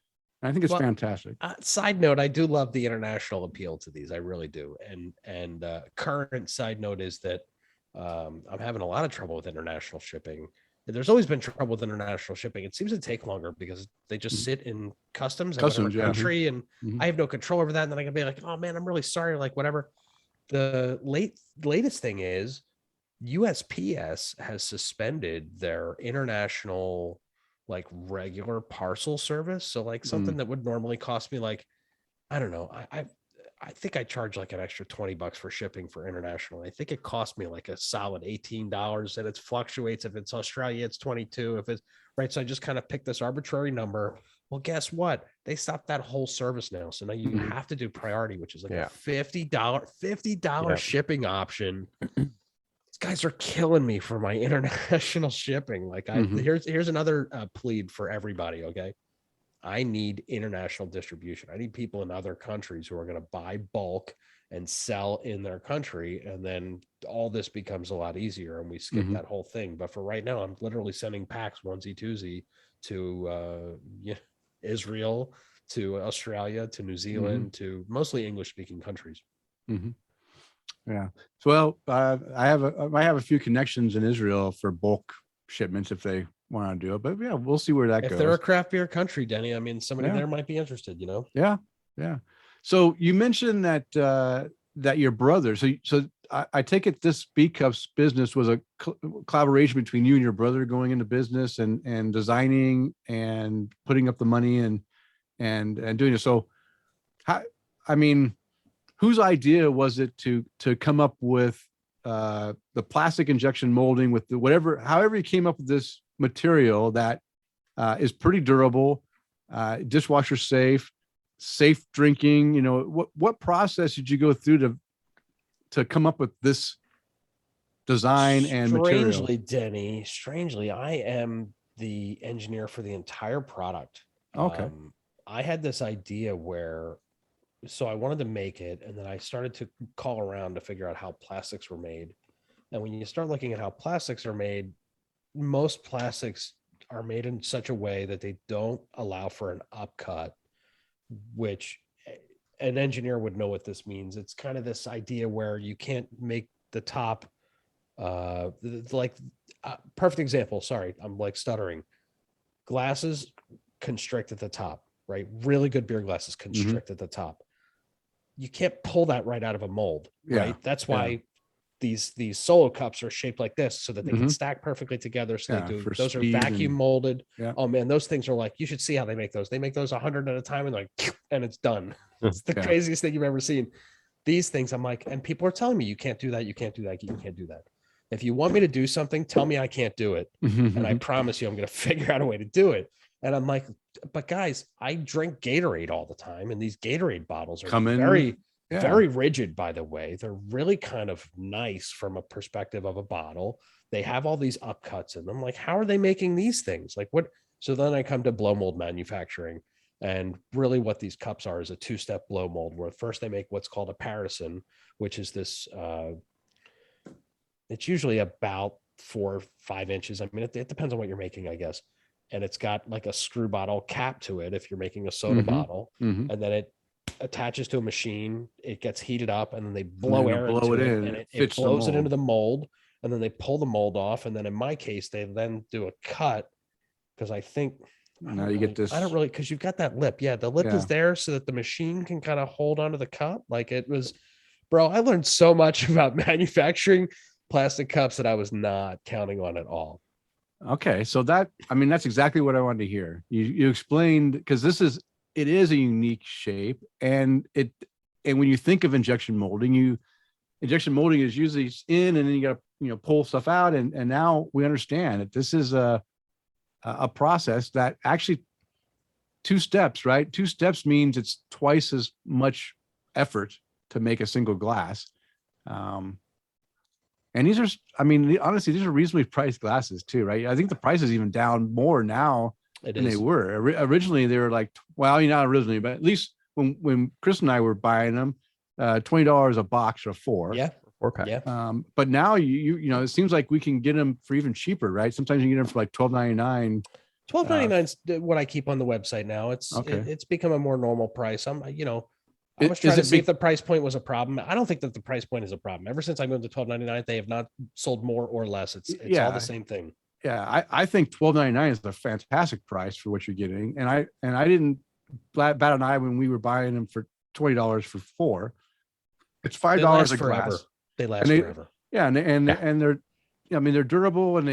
And I think it's fantastic. Side note, I do love the international appeal to these. I really do. And current side note is that I'm having a lot of trouble with international shipping. There's always been trouble with international shipping. It seems to take longer because they just sit in customs in whatever country, and I have no control over that. And then I can be like, oh man, I'm really sorry. Like whatever. The latest thing is USPS has suspended their international like regular parcel service. So like something that would normally cost me like I don't know. I think I charge like an extra $20 for shipping for international. I think it cost me like a solid $18, and it fluctuates. If it's Australia, it's 22. If it's right. So I just kind of picked this arbitrary number. Well, guess what? They stopped that whole service now. So now you Mhm. have to do priority, which is like Yeah. a $50 Yeah. shipping option. These guys are killing me for my international shipping. Like Mhm. here's another plead for everybody. Okay. I need international distribution. I need people in other countries who are going to buy bulk and sell in their country. And then all this becomes a lot easier and we skip Mhm. that whole thing. But for right now, I'm literally sending packs onesie twosie to Israel, to Australia, to New Zealand, to mostly English speaking countries. Mhm. Yeah. So, well, I have a few connections in Israel for bulk shipments if they want to do it. But yeah, we'll see where that If goes. they're a craft beer country, Denny, I mean, somebody Yeah. there might be interested, you know? Yeah. Yeah. So you mentioned that that your brother. So I take it this B Cups business was a collaboration between you and your brother going into business and designing and putting up the money and doing it. So how, I mean, whose idea was it to come up with the plastic injection molding with the however you came up with this material that is pretty durable, dishwasher safe drinking? You know, what process did you go through to come up with this design and material? Strangely, I am the engineer for the entire product. Okay. I had this idea so I wanted to make it, and then I started to call around to figure out how plastics were made. And when you start looking at how plastics are made, most plastics are made in such a way that they don't allow for an upcut, which an engineer would know what this means. It's kind of this idea where you can't make the top perfect example. Sorry, I'm like stuttering. Glasses constrict at the top, right? Really good beer glasses constrict at the top. You can't pull that right out of a mold, right? Yeah, That's why these solo cups are shaped like this so that they can stack perfectly together. So Yeah, they do. for Those are speed vacuum and- molded. Yeah. Oh man, those things are like, you should see how they make those. They make those 100 at a time and like, and it's done. It's the Yeah. craziest thing you've ever seen. These things, I'm like, and people are telling me you can't do that. You can't do that. You can't do that. If you want me to do something, tell me I can't do it. And I promise you, I'm going to figure out a way to do it. And I'm like, but guys, I drink Gatorade all the time. And these Gatorade bottles are very rigid, by the way. They're really kind of nice from a perspective of a bottle. They have all these upcuts in them. Like, how are they making these things? Like what? So then I come to blow mold manufacturing. And really what these cups are is a two-step blow mold where first they make what's called a parison, which is this, it's usually about 4 or 5 inches. I mean, it depends on what you're making, I guess. And it's got like a screw bottle cap to it if you're making a soda bottle. And then it attaches to a machine. It gets heated up and then they blow air into it and it blows it into the mold. And then they pull the mold off. And then in my case, they then do a cut because I think Now you get this. I don't really, because you've got that lip. Yeah, the lip is there so that the machine can kind of hold onto the cup. Like it was, bro, I learned so much about manufacturing plastic cups that I was not counting on at all. Okay, so that's exactly what I wanted to hear. You explained, because it is a unique shape, and when you think of injection molding is usually in, and then you got to pull stuff out, and now we understand that this is a process that actually 2 steps, right? 2 steps means it's twice as much effort to make a single glass. And these are, honestly, these are reasonably priced glasses too, right? I think the price is even down more now than they were. Originally, they were like, well, not originally, but at least when Chris and I were buying them, $20 a box or 4. Yeah. 4-pack. Yeah. But now it seems like we can get them for even cheaper, right? Sometimes you can get them for like $12.99. $12.99 is what I keep on the website now. It's become a more normal price. I was trying to see if the price point was a problem. I don't think that the price point is a problem. Ever since I moved to $12.99, they have not sold more or less. It's all the same thing. Yeah, I think $12.99 is a fantastic price for what you're getting. And I didn't bat an eye when we were buying them for $20 for 4. It's $5 a glass. They last forever. Yeah, and they're, they're durable and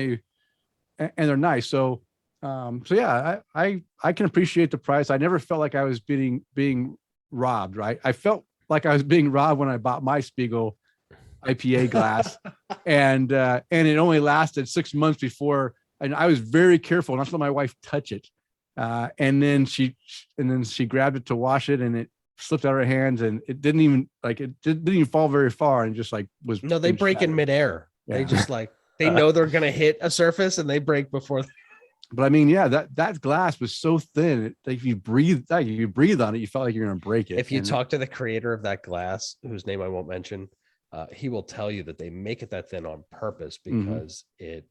they're nice. So yeah, I can appreciate the price. I never felt like I was being robbed, right? I felt like I was being robbed when I bought my Spiegel IPA glass, and it only lasted 6 months before, and I was very careful not to let my wife touch it. And then she grabbed it to wash it, and it slipped out of her hands, and it didn't even fall very far, and just like was. No, they break in midair. They just like they know they're gonna hit a surface, and they break before. But I mean, yeah, that glass was so thin. Like if you breathe on it, you felt like you're gonna break it. If you talk to the creator of that glass, whose name I won't mention, he will tell you that they make it that thin on purpose because it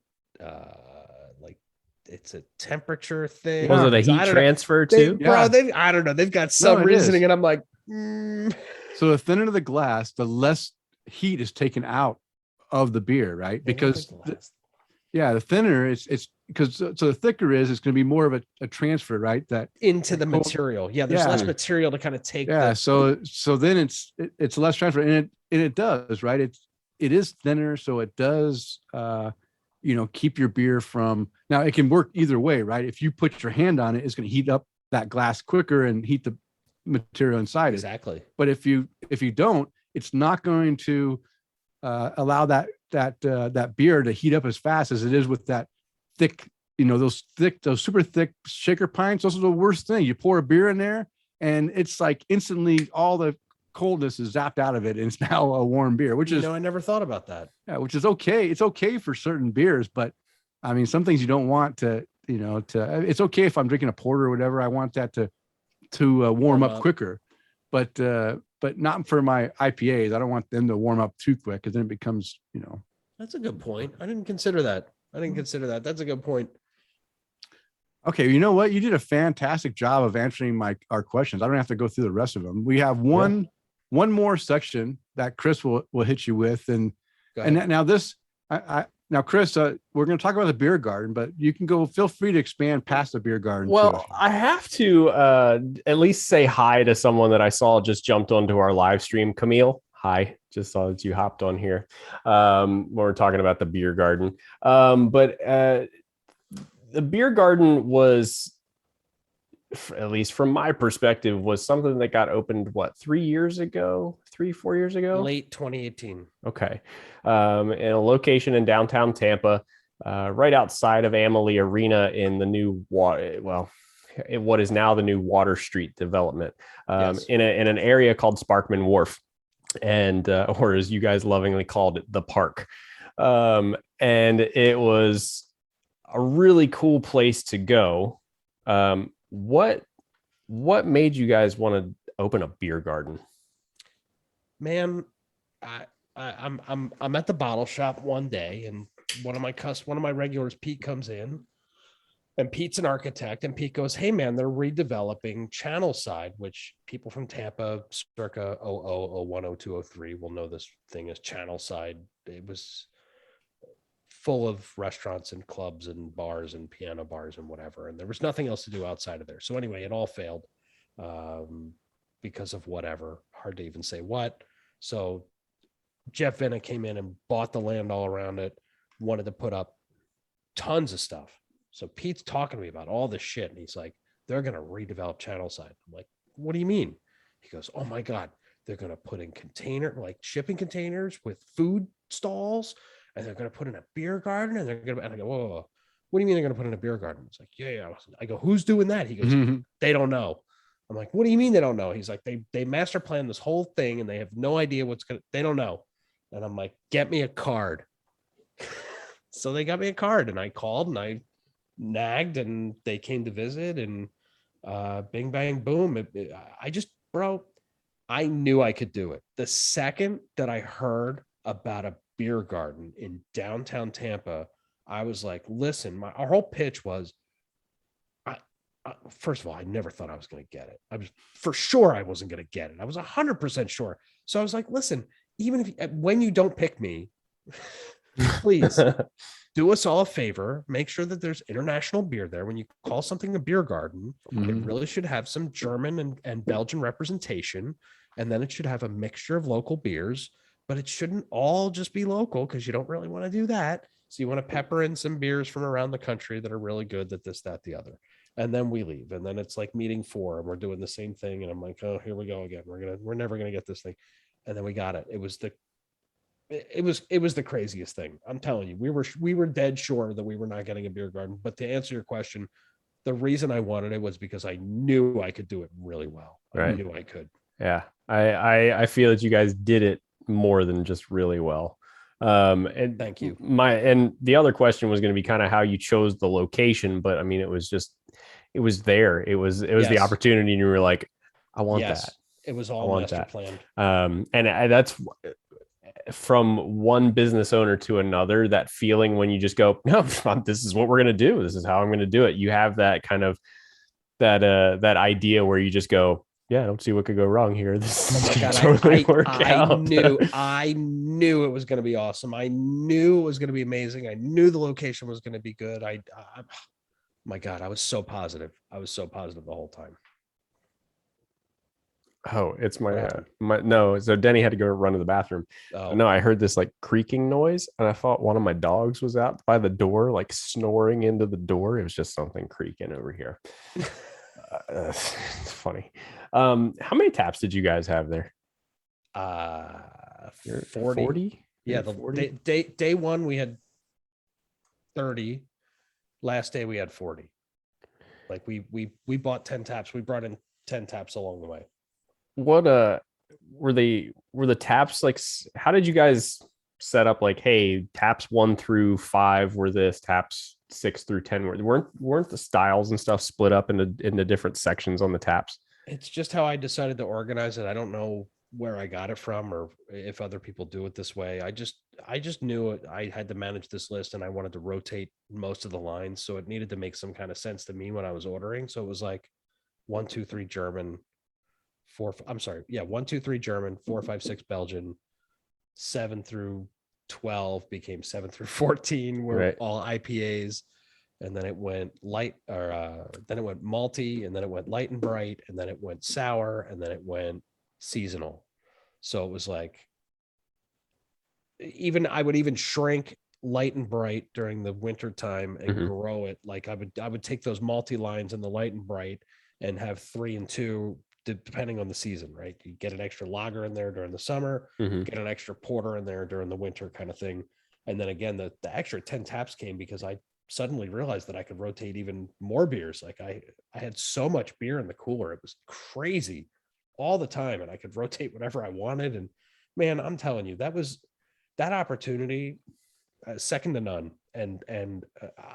like it's a temperature thing. Was it a heat transfer too? Bro, I don't know. They've got some reasoning, and I'm like, So the thinner the glass, the less heat is taken out of the beer, right? Because the thinner it's because so the thicker it's going to be more of a transfer, right? That into the material. Yeah, there's less material to kind of take. Yeah, so then it's less transfer, and it does, right? It is thinner, so it does keep your beer from. Now it can work either way, right? If you put your hand on it, it's going to heat up that glass quicker and heat the material inside exactly. But if you don't, it's not going to allow that beer to heat up as fast as it is with that thick, those super thick shaker pints. Those are the worst thing. You pour a beer in there, and it's like instantly all the coldness is zapped out of it, and it's now a warm beer, which is I never thought about that. Yeah, which is okay. It's okay for certain beers, but I mean, some things you don't want to. It's okay if I'm drinking a porter or whatever. I want that to warm up quicker, but not for my IPAs. I don't want them to warm up too quick, because then it becomes, That's a good point. I didn't consider that. That's a good point. Okay, you know what? You did a fantastic job of answering our questions. I don't have to go through the rest of them. We have one more section that Chris will hit you with, and now this now Chris, we're going to talk about the beer garden, but you can feel free to expand past the beer garden. Well, I have to at least say hi to someone that I saw just jumped onto our live stream. Camille, hi. Just saw that you hopped on here when we're talking about the beer garden. But the beer garden was, at least from my perspective, was something that got opened, 4 years ago? Late 2018. Okay. In a location in downtown Tampa, right outside of Amalie Arena in the new what is now the new Water Street development, in an area called Sparkman Wharf, and or as you guys lovingly called it, the park. And it was a really cool place to go. What made you guys want to open a beer garden? Man, I'm at the bottle shop one day, and one of my regulars, Pete, comes in, and Pete's an architect, and Pete goes, "Hey man, they're redeveloping Channelside," which people from Tampa circa 0001, 02, 03 will know this thing as Channelside. It was full of restaurants and clubs and bars and piano bars and whatever, and there was nothing else to do outside of there. So anyway, it all failed because of whatever, hard to even say what. So Jeff Vinna came in and bought the land all around it, wanted to put up tons of stuff. So Pete's talking to me about all this shit, and he's like, they're going to redevelop Channelside. I'm like, what do you mean? He goes, oh my God, they're going to put in shipping containers with food stalls, and they're going to put in a beer garden, and they're going to, and I go, whoa, what do you mean they're going to put in a beer garden? It's like, yeah. I go, who's doing that? He goes, they don't know. I'm like, what do you mean they don't know? He's like, they master planned this whole thing, and they have no idea they don't know. And I'm like, get me a card. So they got me a card, and I called and I nagged, and they came to visit, and bing, bang, boom. I knew I could do it. The second that I heard about a beer garden in downtown Tampa, I was like, listen, our whole pitch was, first of all, I never thought I was going to get it. I was for sure I wasn't going to get it. I was 100% sure. So I was like, listen, even when you don't pick me, please do us all a favor. Make sure that there's international beer there. When you call something a beer garden, it really should have some German and Belgian representation. And then it should have a mixture of local beers, but it shouldn't all just be local, because you don't really want to do that. So you want to pepper in some beers from around the country that are really good, that this, that, the other. And then we leave. And then it's like meeting 4 and we're doing the same thing. And I'm like, oh, here we go again. We're never going to get this thing. And then we got it. It was the craziest thing. I'm telling you, we were dead sure that we were not getting a beer garden. But to answer your question, the reason I wanted it was because I knew I could do it really well. I knew I could. Yeah. I feel that you guys did it more than just really well. And Thank you. And the other question was going to be kind of how you chose the location, but I mean, it was there. It was the opportunity, and you were like, I want that. It was all master planned. And that's from one business owner to another, that feeling when you just go, no, this is what we're going to do. This is how I'm going to do it. You have that kind of that idea where you just go, yeah, I don't see what could go wrong here. This is totally work out. I knew it was going to be awesome. I knew it was going to be amazing. I knew the location was going to be good. My God, I was so positive. I was so positive the whole time. Oh, it's my no. So Denny had to go run to the bathroom. Oh. No, I heard this like creaking noise, and I thought one of my dogs was out by the door, like snoring into the door. It was just something creaking over here. It's funny. How many taps did you guys have there? 40. Yeah, the 40? Day one we had 30. Last day we had 40. Like we bought 10 taps. We brought in 10 taps along the way. What were the taps like? How did you guys set up? Like, hey, taps 1 through 5 were this, taps 6 through 10 weren't the styles and stuff split up into different sections on the taps? It's just how I decided to organize it. I don't know where I got it from or if other people do it this way. I just knew it. I had to manage this list and I wanted to rotate most of the lines. So it needed to make some kind of sense to me when I was ordering. So it was like 1, 2, 3 German, 1, 2, 3 German, 4, 5, 6 Belgian, 7 through 12 became 7 through 14 were all IPAs. And then it went light, or then it went malty, and then it went light and bright, and then it went sour, and then it went seasonal. So it was like, I would even shrink light and bright during the winter time and grow it. Like I would take those malty lines in the light and bright and have 3 and 2, depending on the season, right? You get an extra lager in there during the summer, get an extra porter in there during the winter kind of thing. And then again, the extra 10 taps came because I suddenly realized that I could rotate even more beers. Like I had so much beer in the cooler. It was crazy all the time. And I could rotate whatever I wanted. And man, I'm telling you, that opportunity, second to none. And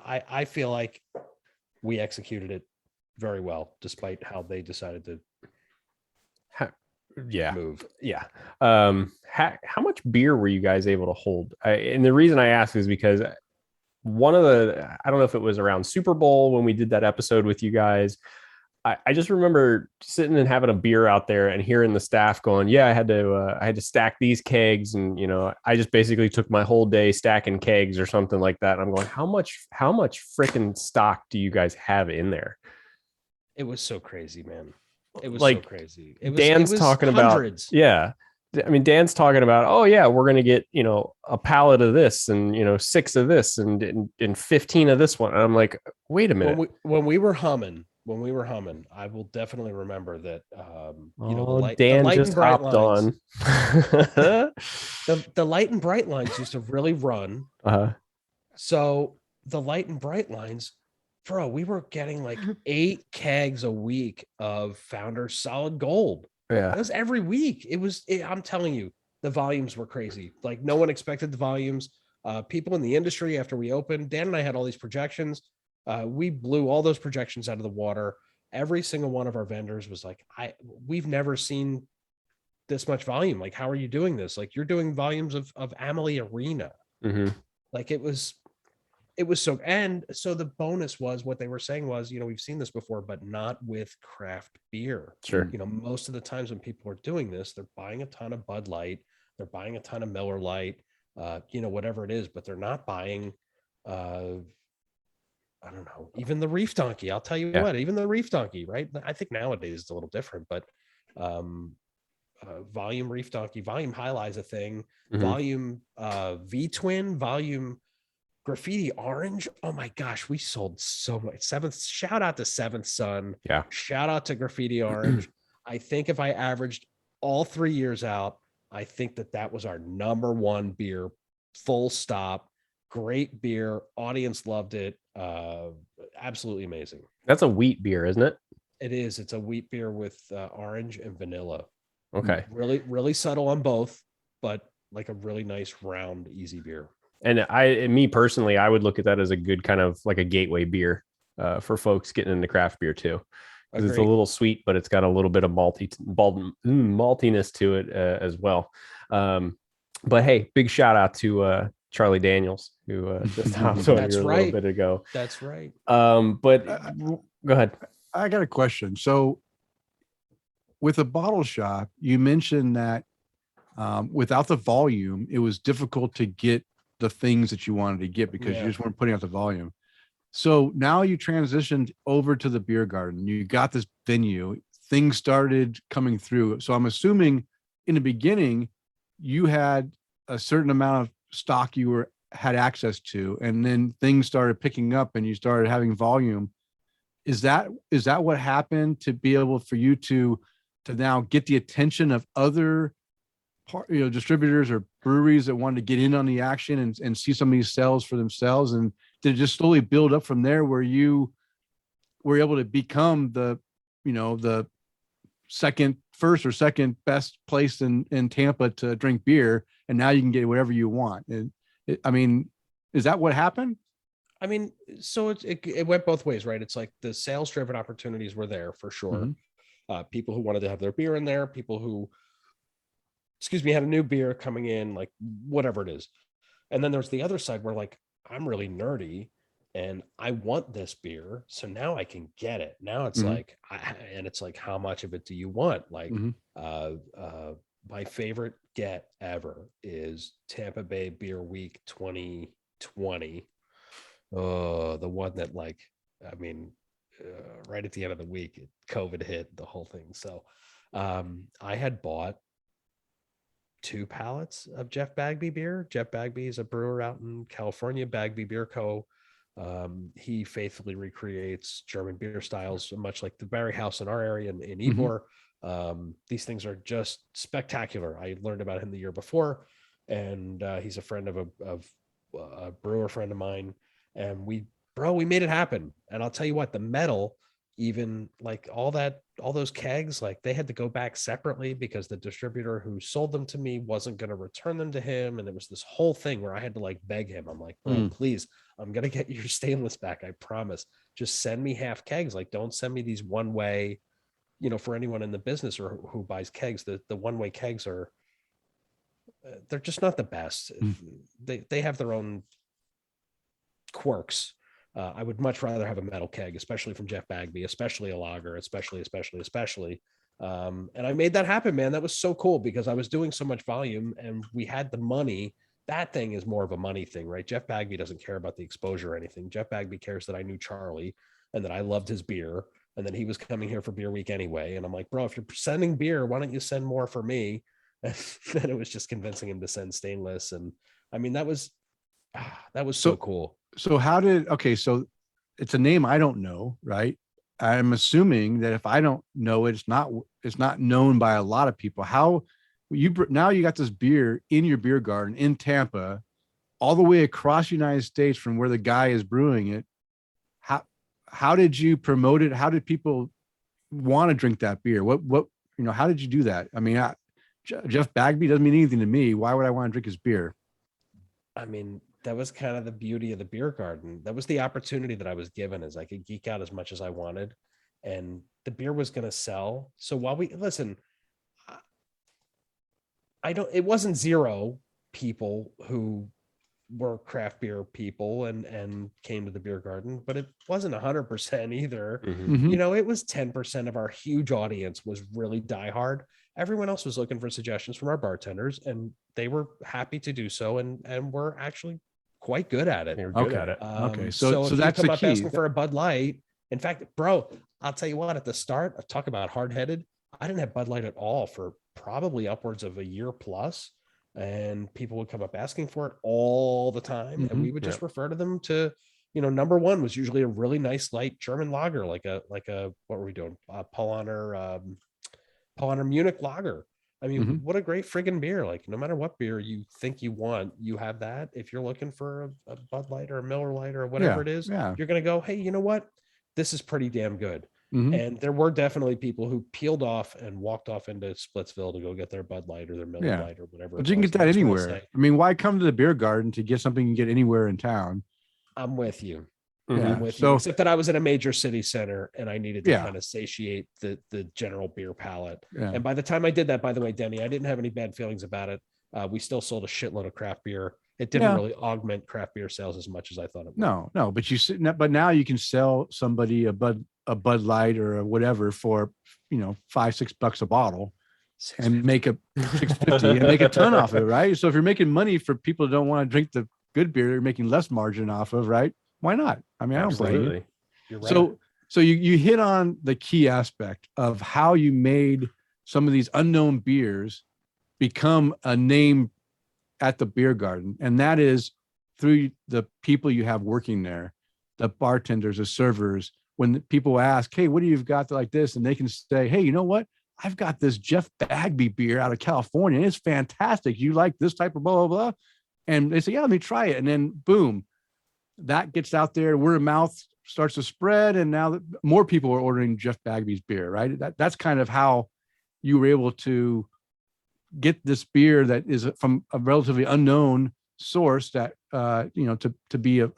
I feel like we executed it very well, despite how they decided to move. Yeah. How much beer were you guys able to hold? And the reason I ask is because I don't know if it was around Super Bowl when we did that episode with you guys. I just remember sitting and having a beer out there and hearing the staff going, yeah, I had to stack these kegs. And, I just basically took my whole day stacking kegs or something like that. And I'm going, how much freaking stock do you guys have in there? It was so crazy, man. It was like, so crazy. Dan's talking hundreds. about, yeah. I mean, Dan's talking about, oh yeah, we're going to get, a pallet of this and, 6 of this and 15 of this one. And I'm like, wait a minute. When we were humming, I will definitely remember that, Dan just hopped on. the light and bright lines used to really run. So the light and bright lines, bro, we were getting like 8 kegs a week of Founder Solid Gold. Yeah, that was every week. I'm telling you, the volumes were crazy. Like no one expected the volumes. People in the industry, after we opened, Dan and I had all these projections. We blew all those projections out of the water. Every single one of our vendors was like, we've never seen this much volume. Like, how are you doing this? Like, you're doing volumes of Amalie Arena. Like it was so, and so the bonus was what they were saying was, we've seen this before, but not with craft beer. Sure. Most of the times when people are doing this, they're buying a ton of Bud Light, they're buying a ton of Miller Lite, whatever it is, but they're not buying, I don't know, even the Reef Donkey. I'll tell you what, even the Reef Donkey, right? I think nowadays it's a little different, but volume Reef Donkey, volume High Lie's a thing, volume V Twin, volume Graffiti Orange. Oh my gosh, we sold so much. Shout out to Seventh Son. Yeah. Shout out to Graffiti Orange. I think if I averaged all 3 years out, I think that was our number one beer, full stop. Great beer. Audience loved it. Absolutely amazing. That's a wheat beer, isn't it? It is. It's a wheat beer with orange and vanilla. Okay. Really, really subtle on both, but like a really nice round, easy beer. And me personally, I would look at that as a good kind of like a gateway beer for folks getting into craft beer too. Because it's a little sweet, but it's got a little bit of maltiness to it as well. But hey, big shout out to Charlie Daniels, who just hopped on here a little bit ago. That's right. But go ahead. I got a question. So with a bottle shop, you mentioned that without the volume, it was difficult to get the things that you wanted to get because you just weren't putting out the volume. So now you transitioned over to the beer garden. You got this venue, things started coming through. So I'm assuming in the beginning, you had a certain amount of stock you had access to, and then things started picking up and you started having volume. Is that what happened to be able for you to now get the attention of other distributors or breweries that wanted to get in on the action and see some of these sales for themselves? And did it just slowly build up from there where you were able to become the first or second best place in Tampa to drink beer, and now you can get whatever you want? I mean, is that what happened? I mean, so it went both ways, right? It's like the sales driven opportunities were there for sure. People who wanted to have their beer in there, people who, had a new beer coming in, like whatever it is. And then there's the other side where like, I'm really nerdy and I want this beer. So now I can get it. Now it's like, it's like, how much of it do you want? Like, my favorite get ever is Tampa Bay Beer Week 2020. Oh, the one that right at the end of the week, COVID hit the whole thing. So I had bought 2 pallets of Jeff Bagby beer. Jeff Bagby is a brewer out in California, Bagby Beer Co. He faithfully recreates German beer styles, much like the Barriehaus in our area in Ybor. These things are just spectacular. I learned about him the year before, and he's a friend of a brewer friend of mine. And we made it happen. And I'll tell you what, the metal, even like all those kegs, like they had to go back separately because the distributor who sold them to me wasn't going to return them to him. And it was this whole thing where I had to like beg him. I'm like, bro, please, I'm going to get your stainless back. I promise. Just send me half kegs. Like, don't send me these one way, for anyone in the business or who buys kegs, the one way kegs they're just not the best. They have their own quirks. I would much rather have a metal keg, especially from Jeff Bagby, especially a lager, especially. And I made that happen, man. That was so cool because I was doing so much volume and we had the money. That thing is more of a money thing, right? Jeff Bagby doesn't care about the exposure or anything. Jeff Bagby cares that I knew Charlie and that I loved his beer and that he was coming here for Beer Week anyway. And I'm like, bro, if you're sending beer, why don't you send more for me? And then it was just convincing him to send stainless. And I mean, that was so cool. So so it's a name I don't know, right? I'm assuming that if I don't know it, it's not known by a lot of people. How now you got this beer in your beer garden in Tampa, all the way across the United States from where the guy is brewing it. How did you promote it? How did people want to drink that beer? How did you do that? I mean, Jeff Bagby doesn't mean anything to me. Why would I want to drink his beer? I mean, that was kind of the beauty of the beer garden. That was the opportunity that I was given, is I could geek out as much as I wanted and the beer was going to sell. So while it wasn't zero people who were craft beer people and came to the beer garden, but it wasn't 100% either. It was 10% of our huge audience was really diehard. Everyone else was looking for suggestions from our bartenders and they were happy to do so. And we're actually quite good at it. You're good at it. Okay. So if that's you come the up key. asking for a Bud Light, in fact, bro, I'll tell you what, at the start, talk about hard-headed. I didn't have Bud Light at all for probably upwards of a year plus. and people would come up asking for it all the time. And we would just Yep. refer to them to, number one was usually a really nice light German lager, like a, what were we doing? Paulaner Munich lager. I mean, Mhm. what a great friggin' beer. Like, no matter what beer you think you want, you have that. If you're looking for a Bud Light or a Miller Light or whatever it is, Yeah. you're going to go, hey, you know what? This is pretty damn good. Mhm. And there were definitely people who peeled off and walked off into Splitsville to go get their Bud Light or their Miller Yeah. Light or whatever. But it you can was. get And that I just wanna anywhere. say, I mean, why come to the beer garden to get something you can get anywhere in town? I'm with you. Yeah. I'm with So you. Except that I was in a major city center and I needed to Yeah. kind of satiate the general beer palate. yeah. And by the time I did that, by the way, Denny, I didn't have any bad feelings about it. We still sold a shitload of craft beer. It didn't Yeah. really augment craft beer sales as much as I thought it would. No, but but now you can sell somebody a Bud Light or a whatever for, $5-6 a bottle and make a $6.50 and make a ton off of it, right? So if you're making money for people who don't want to drink the good beer, you're making less margin off of, right? Why not? I mean, I don't blame you. Absolutely. You're right. So you hit on the key aspect of how you made some of these unknown beers become a name at the beer garden, and that is through the people you have working there, the bartenders, the servers. When people ask, hey, what do you've got like this? And they can say, hey, you know what? I've got this Jeff Bagby beer out of California. And it's fantastic. You like this type of blah, blah, blah. And they say, yeah, let me try it. And then boom, that gets out there. Word of mouth starts to spread. And now more people are ordering Jeff Bagby's beer, right? That's kind of how you were able to get this beer that is from a relatively unknown source that, to be a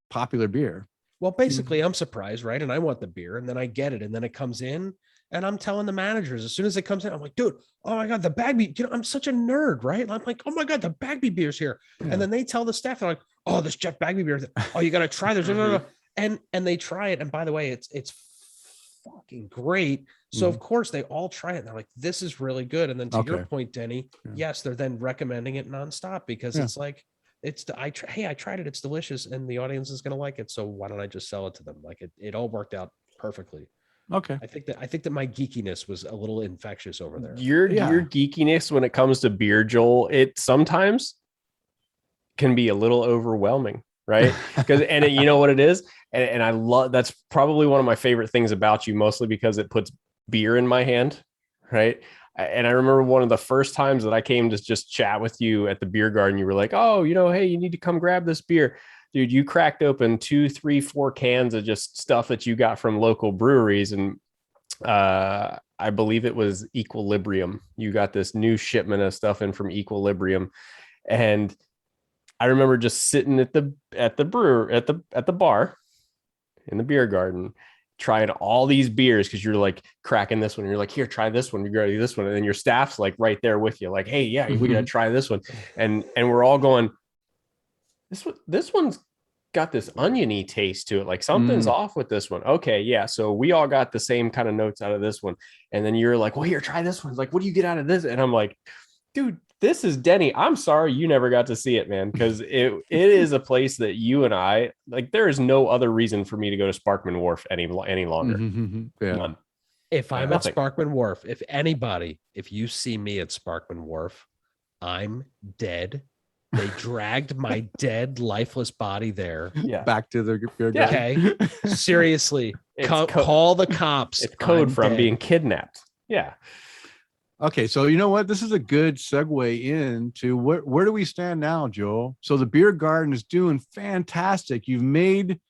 popular beer. Well, basically, I'm surprised, right? And I want the beer, and then I get it, and then it comes in, and I'm telling the managers as soon as it comes in, I'm like, dude, oh my god, the Bagby, I'm such a nerd, right? And I'm like, oh my god, the Bagby beer's here, Yeah. and then they tell the staff, they're like, oh, this Jeff Bagby beer, oh, you got to try this, and they try it, and by the way, it's fucking great. So of course they all try it, and they're like, this is really good. And then to your Okay. point, Denny, Yeah. yes, they're then recommending it nonstop because Yeah. it's like, I tried it, it's delicious, and the audience is going to like it, so why don't I just sell it to them? Like it all worked out perfectly. Okay. I think that my geekiness was a little infectious over there. Your geekiness when it comes to beer, Joel, it sometimes can be a little overwhelming, right? Because you know what it is, and I love, that's probably one of my favorite things about you, mostly because it puts beer in my hand, right? And I remember one of the first times that I came to just chat with you at the beer garden, you were like, oh, hey, you need to come grab this beer. Dude, you cracked open 2, 3, 4 cans of just stuff that you got from local breweries. And I believe it was Equilibrium. You got this new shipment of stuff in from Equilibrium. And I remember just sitting at the bar in the beer garden, trying all these beers because you're like cracking this one. You're like, here, try this one. You got to do this one. And then your staff's like right there with you. Like, hey, yeah, we got to try this one. And we're all going, this one's got this oniony taste to it. Like something's off with this one. Okay. Yeah. So we all got the same kind of notes out of this one. And then you're like, well, here, try this one. Like, what do you get out of this? And I'm like, dude, this is Denny. I'm sorry you never got to see it, man, because it is a place that you and I, like, there is no other reason for me to go to Sparkman Wharf any longer. Yeah. None. If I'm Nothing. at Sparkman Wharf, if you see me at Sparkman Wharf, I'm dead. They dragged my dead, lifeless body there. Yeah. Back to the beer Yeah. garden. Okay. Seriously. It's Call the cops. It's code I'm from dead. being kidnapped. Yeah. Okay, so you know what? This is a good segue into where do we stand now, Joel? So the beer garden is doing fantastic. You've made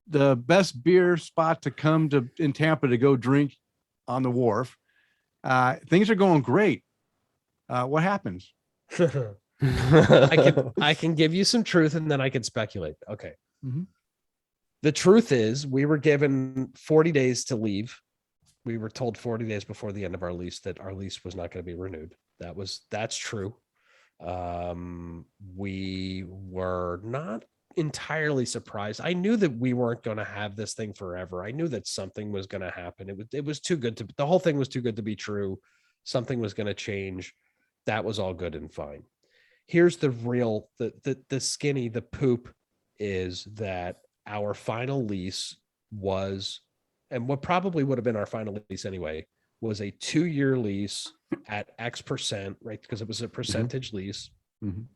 the best beer spot to come to in Tampa to go drink on the wharf. Things are going great. What happens? I can give you some truth and then I can speculate. Okay. Mhm. The truth is we were given 40 days to leave. We were told 40 days before the end of our lease that our lease was not going to be renewed. That's true. We were not entirely surprised. I knew that we weren't going to have this thing forever. I knew that something was going to happen. It was too good the whole thing was too good to be true. Something was going to change. That was all good and fine. Here's the real, the skinny, the poop is that our final lease was, and what probably would have been our final lease anyway, was a 2-year lease at X%, right? Because it was a percentage lease. Mhm.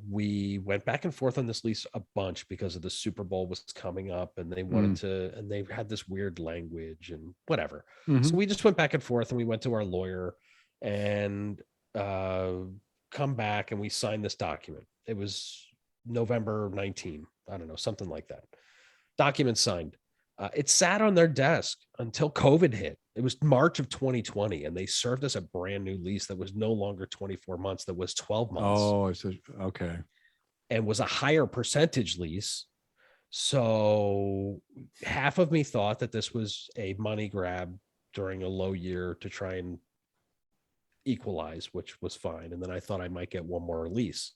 We went back and forth on this lease a bunch because of the Super Bowl was coming up and they wanted to, and they had this weird language and whatever. So we just went back and forth and we went to our lawyer and come back and we signed this document. It was November 19, I don't know, something like that. Document signed. It sat on their desk until COVID hit. It was March of 2020, and they served us a brand new lease that was no longer 24 months, that was 12 months. Oh, it's okay. And was a higher percentage lease. So half of me thought that this was a money grab during a low year to try and equalize, which was fine. And then I thought I might get one more lease.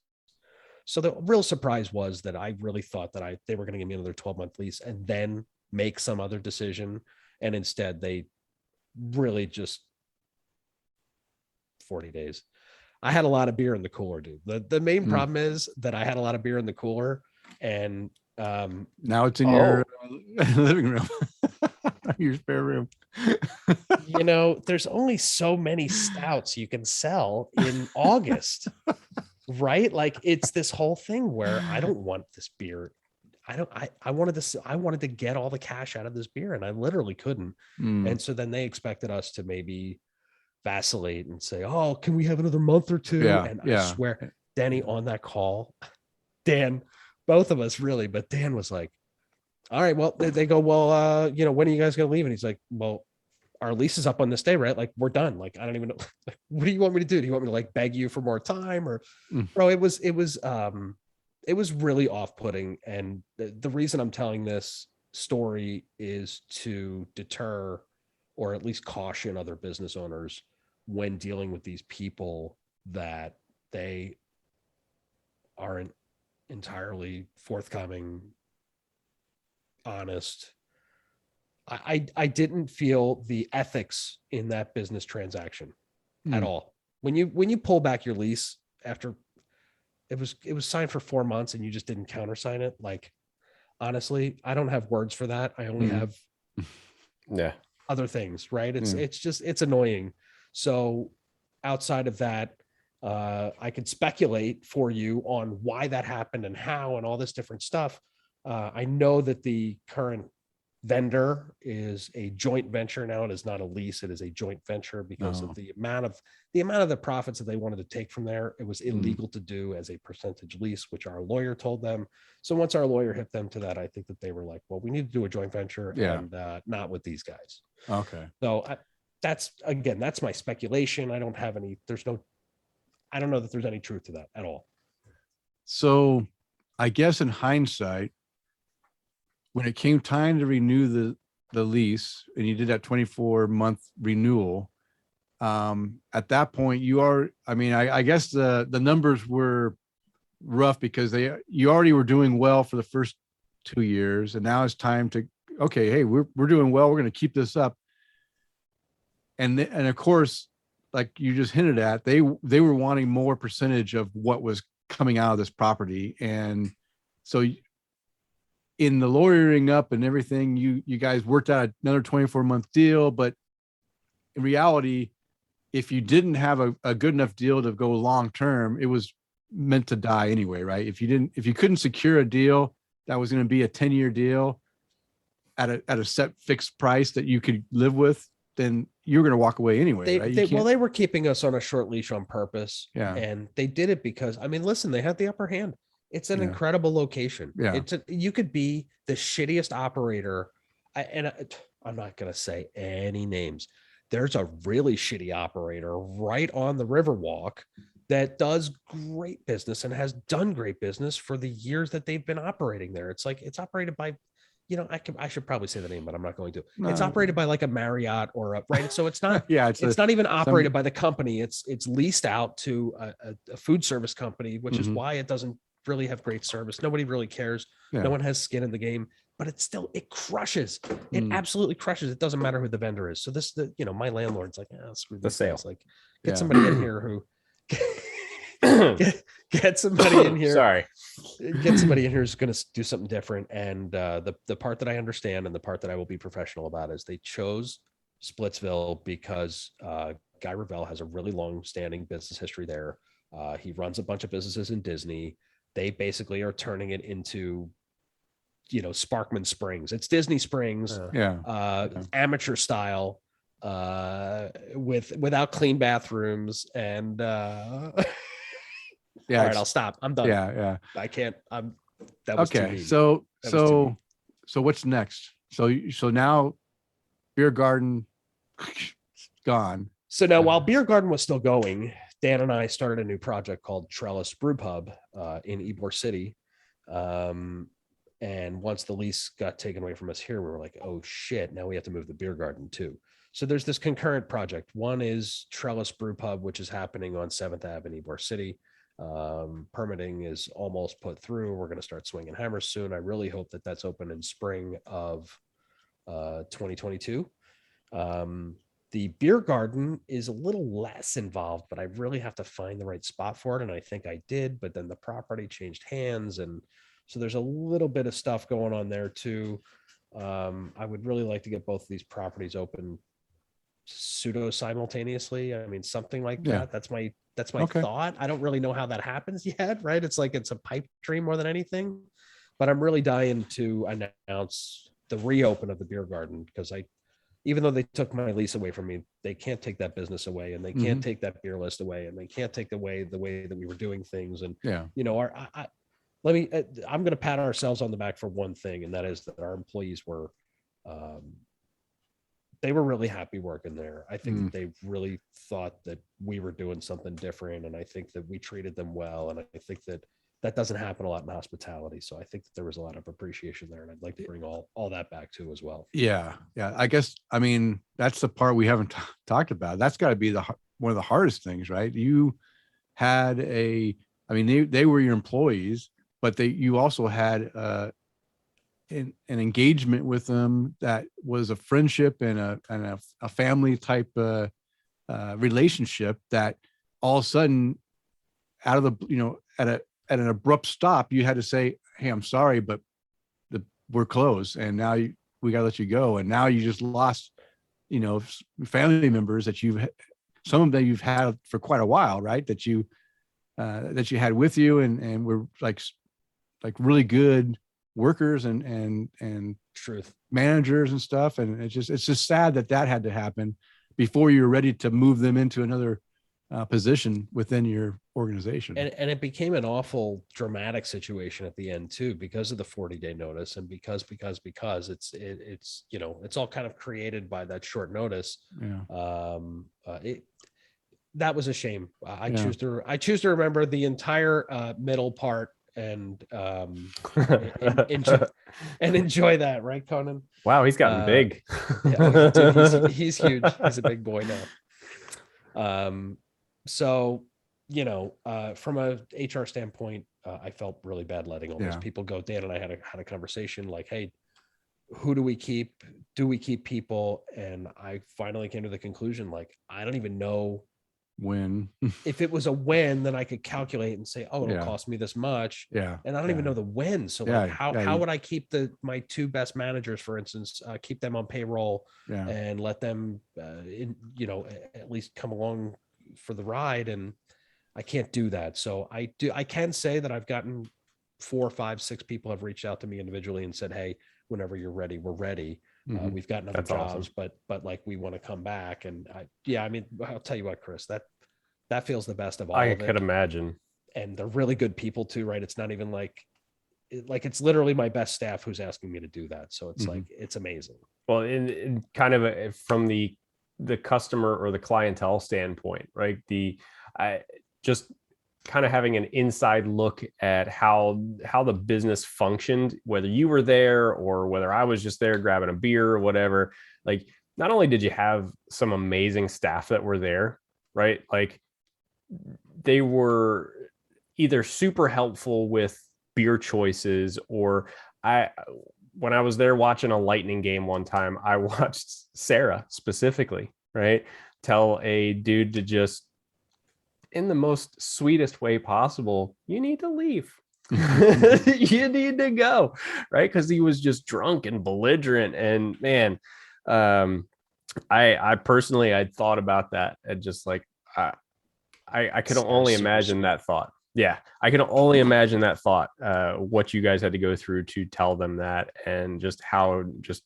So the real surprise was that I really thought that they were going to give me another 12-month lease and then make some other decision. And instead they really just 40 days. I had a lot of beer in the cooler, dude. The main problem is that I had a lot of beer in the cooler and now it's in your living room, your spare room. You know, there's only so many stouts you can sell in August, right? Like it's this whole thing where I don't want this beer. I wanted to get all the cash out of this beer and I literally couldn't. And so then they expected us to maybe vacillate and say, oh, can we have another month or two? I swear, Danny on that call, Dan, both of us really, but Dan was like, all right, well, they go, well, you know, when are you guys going to leave? And he's like, well, our lease is up on this day, right? Like we're done. Like, I don't even know. What do you want me to do? Do you want me to like beg you for more time or bro, it was really off-putting. And the reason I'm telling this story is to deter or at least caution other business owners when dealing with these people that they aren't entirely forthcoming, honest. I didn't feel the ethics in that business transaction at all. When you pull back your lease after it was signed for 4 months and you just didn't countersign it, like honestly, I don't have words for that. I only have other things, right? It's annoying. So outside of that, I could speculate for you on why that happened and how and all this different stuff. I know that the current vendor is a joint venture now. It is not a lease. It is a joint venture because of the amount of the profits that they wanted to take from there. It was illegal to do as a percentage lease, which our lawyer told them. So once our lawyer hit them to that, I think that they were like, well, we need to do a joint venture and not with these guys. Okay. So that's my speculation. I don't know that there's any truth to that at all. So I guess in hindsight, when it came time to renew the lease and you did that 24-month renewal, at that point I guess the numbers were rough because you already were doing well for the first 2 years. And now it's time to, okay, hey, we're doing well. We're going to keep this up. And of course, like you just hinted at, they were wanting more percentage of what was coming out of this property. And so in the lawyering up and everything, you guys worked out another 24-month deal. But in reality, if you didn't have a good enough deal to go long-term, it was meant to die anyway, right? If you couldn't secure a deal that was going to be a 10-year deal at a set fixed price that you could live with, then you're going to walk away anyway. They were keeping us on a short leash on purpose. Yeah. And they did it because, I mean, listen, they had the upper hand. It's an incredible location. Yeah. You could be the shittiest operator. I'm not going to say any names. There's a really shitty operator right on the Riverwalk that does great business and has done great business for the years that they've been operating there. It's like, it's operated by, I should probably say the name, but I'm not going to. No. It's operated by like a Marriott or right. So it's not, it's not even operated by the company. It's leased out to a food service company, which is why it doesn't really have great service. Nobody really cares. No one has skin in the game, but it crushes. It absolutely crushes. It doesn't matter who the vendor is. So my landlord's like, screw the sales. Like get somebody in here who get somebody in here. Sorry. Get somebody in here who's going to do something different. And the part that I understand and the part that I will be professional about is they chose Splitsville because Guy Revelle has a really long standing business history there. He runs a bunch of businesses in Disney. They basically are turning it into, Sparkman Springs. It's Disney Springs, Yeah. amateur style, without clean bathrooms. And Yeah. all right, I'll stop. I'm done. Yeah. I can't. That was too Okay. mean. So That was too mean. what's next? So now beer garden gone. So now, while Beer Garden was still going, Dan and I started a new project called Trellis Brew Pub in Ybor City. And once the lease got taken away from us here, we were like, oh shit, now we have to move the Beer Garden too. So there's this concurrent project. One is Trellis Brew Pub, which is happening on 7th Ave in Ybor City. Permitting is almost put through. We're going to start swinging hammers soon. I really hope that that's open in spring of 2022. The Beer Garden is a little less involved, but I really have to find the right spot for it. And I think I did, but then the property changed hands. And so there's a little bit of stuff going on there too. I would really like to get both of these properties open pseudo simultaneously. I mean, something like Yeah. that. That's my Okay. thought. I don't really know how that happens yet, right? It's like it's a pipe dream more than anything. But I'm really dying to announce the reopen of the Beer Garden, because even though they took my lease away from me, they can't take that business away, and they can't take that beer list away, and they can't take away the way that we were doing things. And Yeah. I'm going to pat ourselves on the back for one thing, and that is that our employees were, they were really happy working there. I think that they really thought that we were doing something different, and I think that we treated them well, and I think that doesn't happen a lot in hospitality. So I think that there was a lot of appreciation there, and I'd like to bring all that back too as well. Yeah. I guess, I mean, that's the part we haven't talked about. That's got to be one of the hardest things, right? You had they were your employees, but you also had an engagement with them that was a friendship and a family type relationship that all of a sudden, out of the at an abrupt stop, you had to say, hey, I'm sorry, but we're closed, and now we got to let you go. And now you just lost, family members that some of them you've had for quite a while, right? That you had with you and were like really good workers and Truth. managers and stuff. And it's just sad that had to happen before you were ready to move them into another position within your organization. And it became an awful dramatic situation at the end too, because of the 40-day notice, and because it's all kind of created by that short notice. Yeah. That was a shame. I choose to remember the entire middle part and enjoy that, right, Conan? Wow, he's gotten big. Dude, he's huge. He's a big boy now. So, from a HR standpoint, I felt really bad letting all those people go. Dan and I had a conversation like, hey, who do we keep? Do we keep people? And I finally came to the conclusion, like, I don't even know when. If it was a when, then I could calculate and say, oh, it'll cost me this much. Yeah. And I don't even know the when. So like, how would I keep my two best managers, for instance, keep them on payroll and let them, at least come along for the ride? And I can't do that. So I can say that I've gotten 4, 5, 6 people have reached out to me individually and said, hey, whenever you're ready, we're ready. We've got other jobs, awesome. but like, we want to come back. And I'll tell you what, Chris, that feels the best of all. I could imagine. And they're really good people too, right? It's not even like it's literally my best staff who's asking me to do that. So it's like, it's amazing. Well, in kind of from the customer or the clientele standpoint, right? Just kind of having an inside look at how the business functioned, whether you were there or whether I was just there grabbing a beer or whatever. Like, not only did you have some amazing staff that were there, right? Like, they were either super helpful with beer choices, or when I was there watching a Lightning game one time, I watched Sarah specifically, right, tell a dude to just, in the most sweetest way possible, you need to leave. You need to go, right? Because he was just drunk and belligerent. And man, I personally, I'd thought about that and just like, I can Sounds only super imagine sweet. that thought. Yeah, I can only imagine that thought. What you guys had to go through to tell them that, and just how just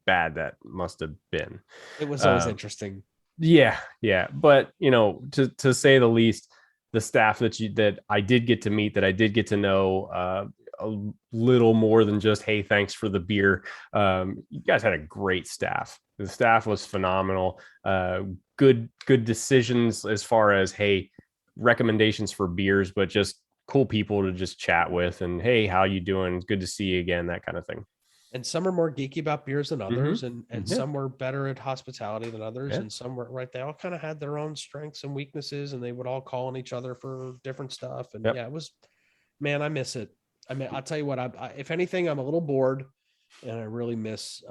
bad that must have been. It was always Um, interesting. Yeah, but to say the least, the staff that I did get to meet, that I did get to know a little more than just, hey, thanks for the beer. You guys had a great staff. The staff was phenomenal. Good decisions as far as, hey, recommendations for beers, but just cool people to just chat with, and hey, how you doing? Good to see you again, that kind of thing. And some are more geeky about beers than others, and Yeah. some were better at hospitality than others, Yeah. and some were right. They all kind of had their own strengths and weaknesses, and they would all call on each other for different stuff. And Yep. yeah, it was, man, I miss it. I mean, I'll tell you what, if anything, I'm a little bored, and I really miss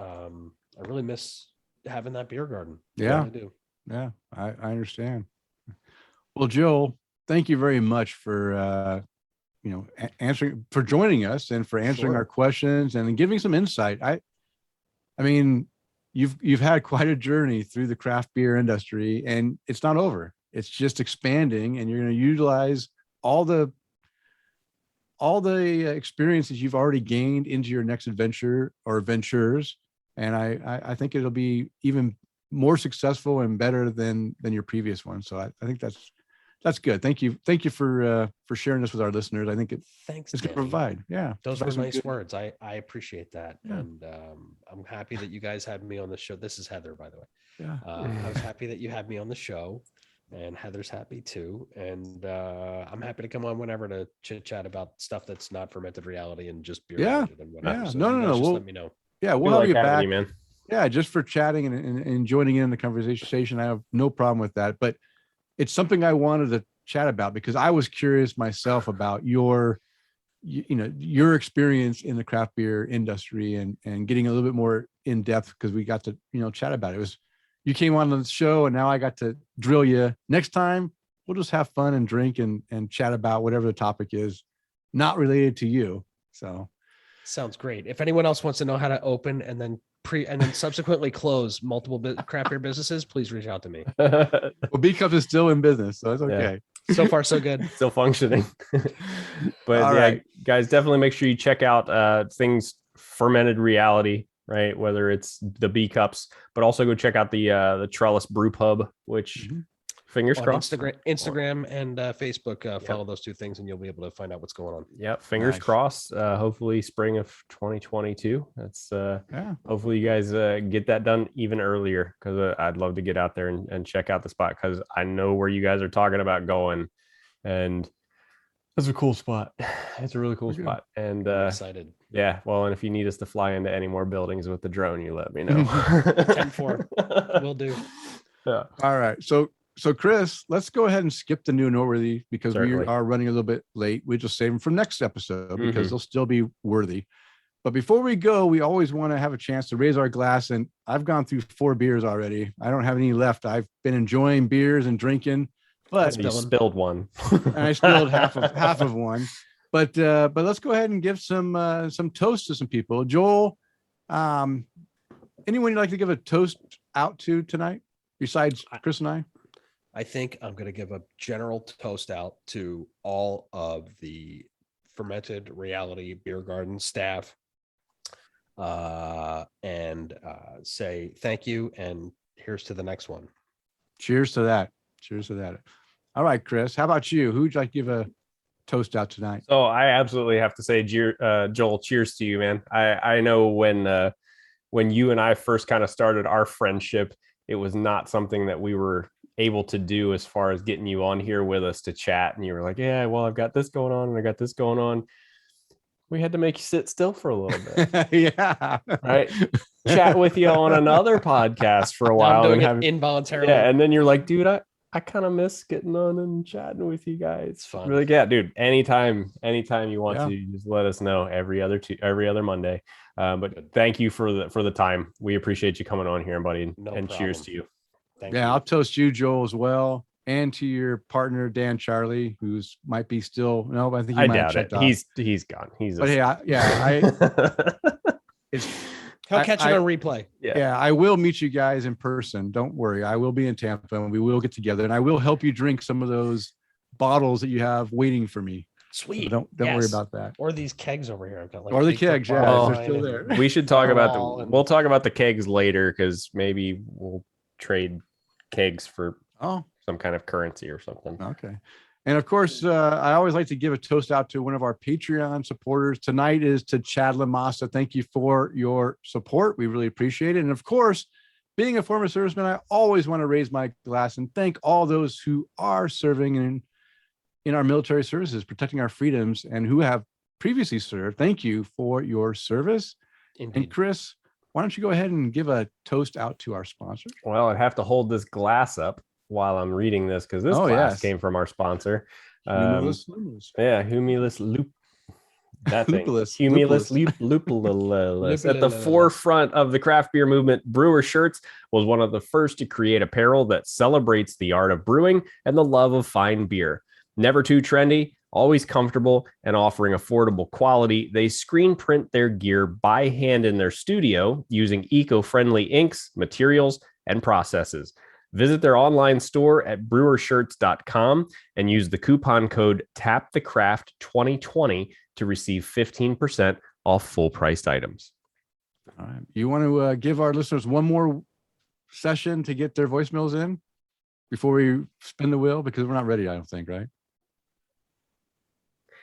having that beer garden. Yeah. I do. Yeah, I understand. Well, Jill, thank you very much for answering, for joining us, and for answering Sure. our questions and giving some insight. I mean, you've had quite a journey through the craft beer industry, and it's not over. It's just expanding, and you're going to utilize all the experiences you've already gained into your next adventure or ventures. And I think it'll be even more successful and better than your previous one. So I think that's good. Thank you for sharing this with our listeners. I think Thanks, it's going to Danny. provide. Yeah, Those provide were some nice good- words. I appreciate that. Yeah. And I'm happy that you guys had me on the show. This is Heather, by the way. Yeah. I was happy that you had me on the show, and Heather's happy too. And I'm happy to come on whenever to chit chat about stuff that's not fermented reality and just beer Yeah. related and whatever. Yeah. So No, you no, guys no. just We'll- let me know. Yeah, We we'll have like you having back. you, man. Yeah, just for chatting and joining in the conversation. I have no problem with that. But it's something I wanted to chat about because I was curious myself about your experience in the craft beer industry and getting a little bit more in depth, because we got to chat about it. You came on the show, and now I got to drill you. Next time we'll just have fun and drink and chat about whatever the topic is, not related to you. So Sounds great. If anyone else wants to know how to open and then subsequently close multiple craft beer businesses, please reach out to me. well, B Cup is still in business, so it's okay. So far, so good. Still functioning. But All yeah, right. guys, definitely make sure you check out things Fermented Reality, right? Whether it's the B cups, but also go check out the Trellis Brew Pub, which Mhm. fingers On crossed. Instagram and Facebook, follow those two things, and you'll be able to find out what's going on. Yep, fingers Nice. crossed. Hopefully spring of 2022. That's Yeah. hopefully you guys get that done even earlier, because I'd love to get out there and check out the spot, because I know where you guys are talking about going, and it's a cool spot. It's a really cool We're good. spot. And I'm excited. yeah, well, and if you need us to fly into any more buildings with the drone, you let me know. 10-4. Will do. Yeah. All right. So Chris, let's go ahead and skip the new and noteworthy, because Certainly. we are running a little bit late. We just save them for next episode because Mhm. they'll still be worthy. But before we go, we always want to have a chance to raise our glass. And I've gone through 4 beers already. I don't have any left. I've been enjoying beers and drinking, but You spilled one. and I spilled half of one. But let's go ahead and give some toast to some people. Joel, anyone you'd like to give a toast out to tonight besides Chris and I? I think I'm going to give a general toast out to all of the Fermented Reality Beer Garden staff, and say thank you, and here's to the next one. Cheers to that. Cheers to that. All right, Chris, how about you? Who'd you like to give a toast out tonight? So I absolutely have to say, Joel, cheers to you, man. I know when you and I first kind of started our friendship, it was not something that we were able to do as far as getting you on here with us to chat. And you were like, yeah, well, I've got this going on and I got this going on. We had to make you sit still for a little bit. Yeah. Right. Chat with you on another podcast for a Now while. I'm doing and it involuntarily. yeah, and then you're like, dude, I kind of miss getting on and chatting with you guys. It's fun. Really, yeah, dude. Anytime you want Yeah. to, just let us know every other Monday. But thank you for the time. We appreciate you coming on here, buddy. No and cheers problem. to you. Thank Yeah, you. I'll toast you, Joel, as well. And to your partner, Dan Charlie, who's might be still, no, I think he I might have doubt checked it. off. He's gone. He's But hey, I it's He'll catch it I- on replay. yeah, I will meet you guys in person. Don't worry. I will be in Tampa and we will get together and I will help you drink some of those bottles that you have waiting for me. So Sweet. don't worry Yes. about that. Or these kegs over here. I've got like Or the 8 foot kegs, yeah, bottle they're wine still and- there. We should talk about Fireball and- we'll talk about the kegs later because maybe we'll trade kegs for Oh, some kind of currency or something. okay. And of course, I always like to give a toast out to one of our Patreon supporters. Tonight is to Chad Lamassa. Thank you for your support. We really appreciate it. And of course, being a former serviceman, I always want to raise my glass and thank all those who are serving in our military services, protecting our freedoms, and who have previously served. Thank you for your service. And Indeed. Chris, why don't you go ahead and give a toast out to our sponsor? Well, I'd have to hold this glass up while I'm reading this because this Oh, glass yes. came from our sponsor. Humulus. Yeah, Humulus Loop. That thing. Lupulus. Humulus Lupulus. Lupulus. At the Lupulus. forefront of the craft beer movement, Brewer Shirts was one of the first to create apparel that celebrates the art of brewing and the love of fine beer. Never too trendy, always comfortable, and offering affordable quality, they screen print their gear by hand in their studio using eco-friendly inks, materials, and processes. Visit their online store at brewershirts.com and use the coupon code TAPTHECRAFT2020 to receive 15% off full-priced items. All right. You want to give our listeners one more session to get their voicemails in before we spin the wheel? Because we're not ready, I don't think, right?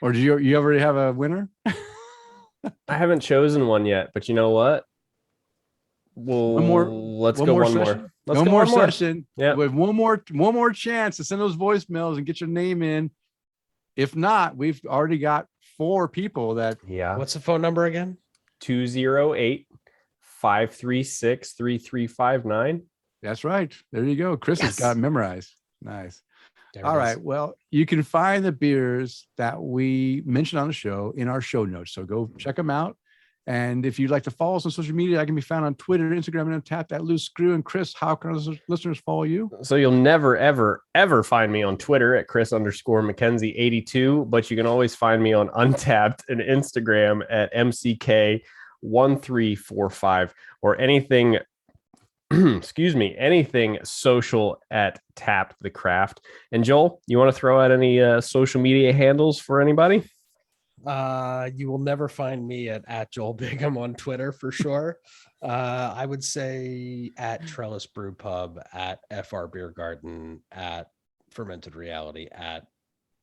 Or do you already have a winner? I haven't chosen one yet, but you know what? Let's go one more. session? Let's One go more one more. session. Yeah. With one more chance to send those voicemails and get your name in. If not, we've already got 4 people that Yeah. What's the phone number again? 208-536-3359. that's right. There you go. Chris has Yes. got it memorized. Nice. There it All is. right. Well, you can find the beers that we mentioned on the show in our show notes. So go check them out. And if you'd like to follow us on social media, I can be found on Twitter, Instagram, and Tap that Loose Screw. And Chris, how can our listeners follow you? So you'll never, ever, ever find me on Twitter at Chris_McKenzie82, but you can always find me on Untapped and Instagram at MCK1345 or anything, anything social at Tap the Craft. And Joel, you want to throw out any social media handles for anybody? You will never find me at Joel Bigham on Twitter for sure. I would say at Trellis Brew Pub, at FR Beer Garden, at Fermented Reality, at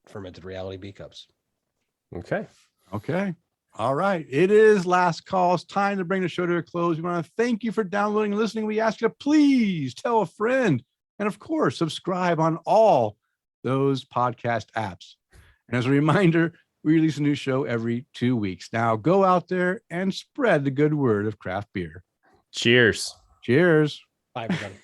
Fermented Reality B Cups. Okay. Okay. All right. It is last call. It's time to bring the show to a close. We want to thank you for downloading and listening. We ask you to please tell a friend. And of course, subscribe on all those podcast apps. And as a reminder, we release a new show every 2 weeks. Now go out there and spread the good word of craft beer. Cheers. Cheers. Bye, everybody.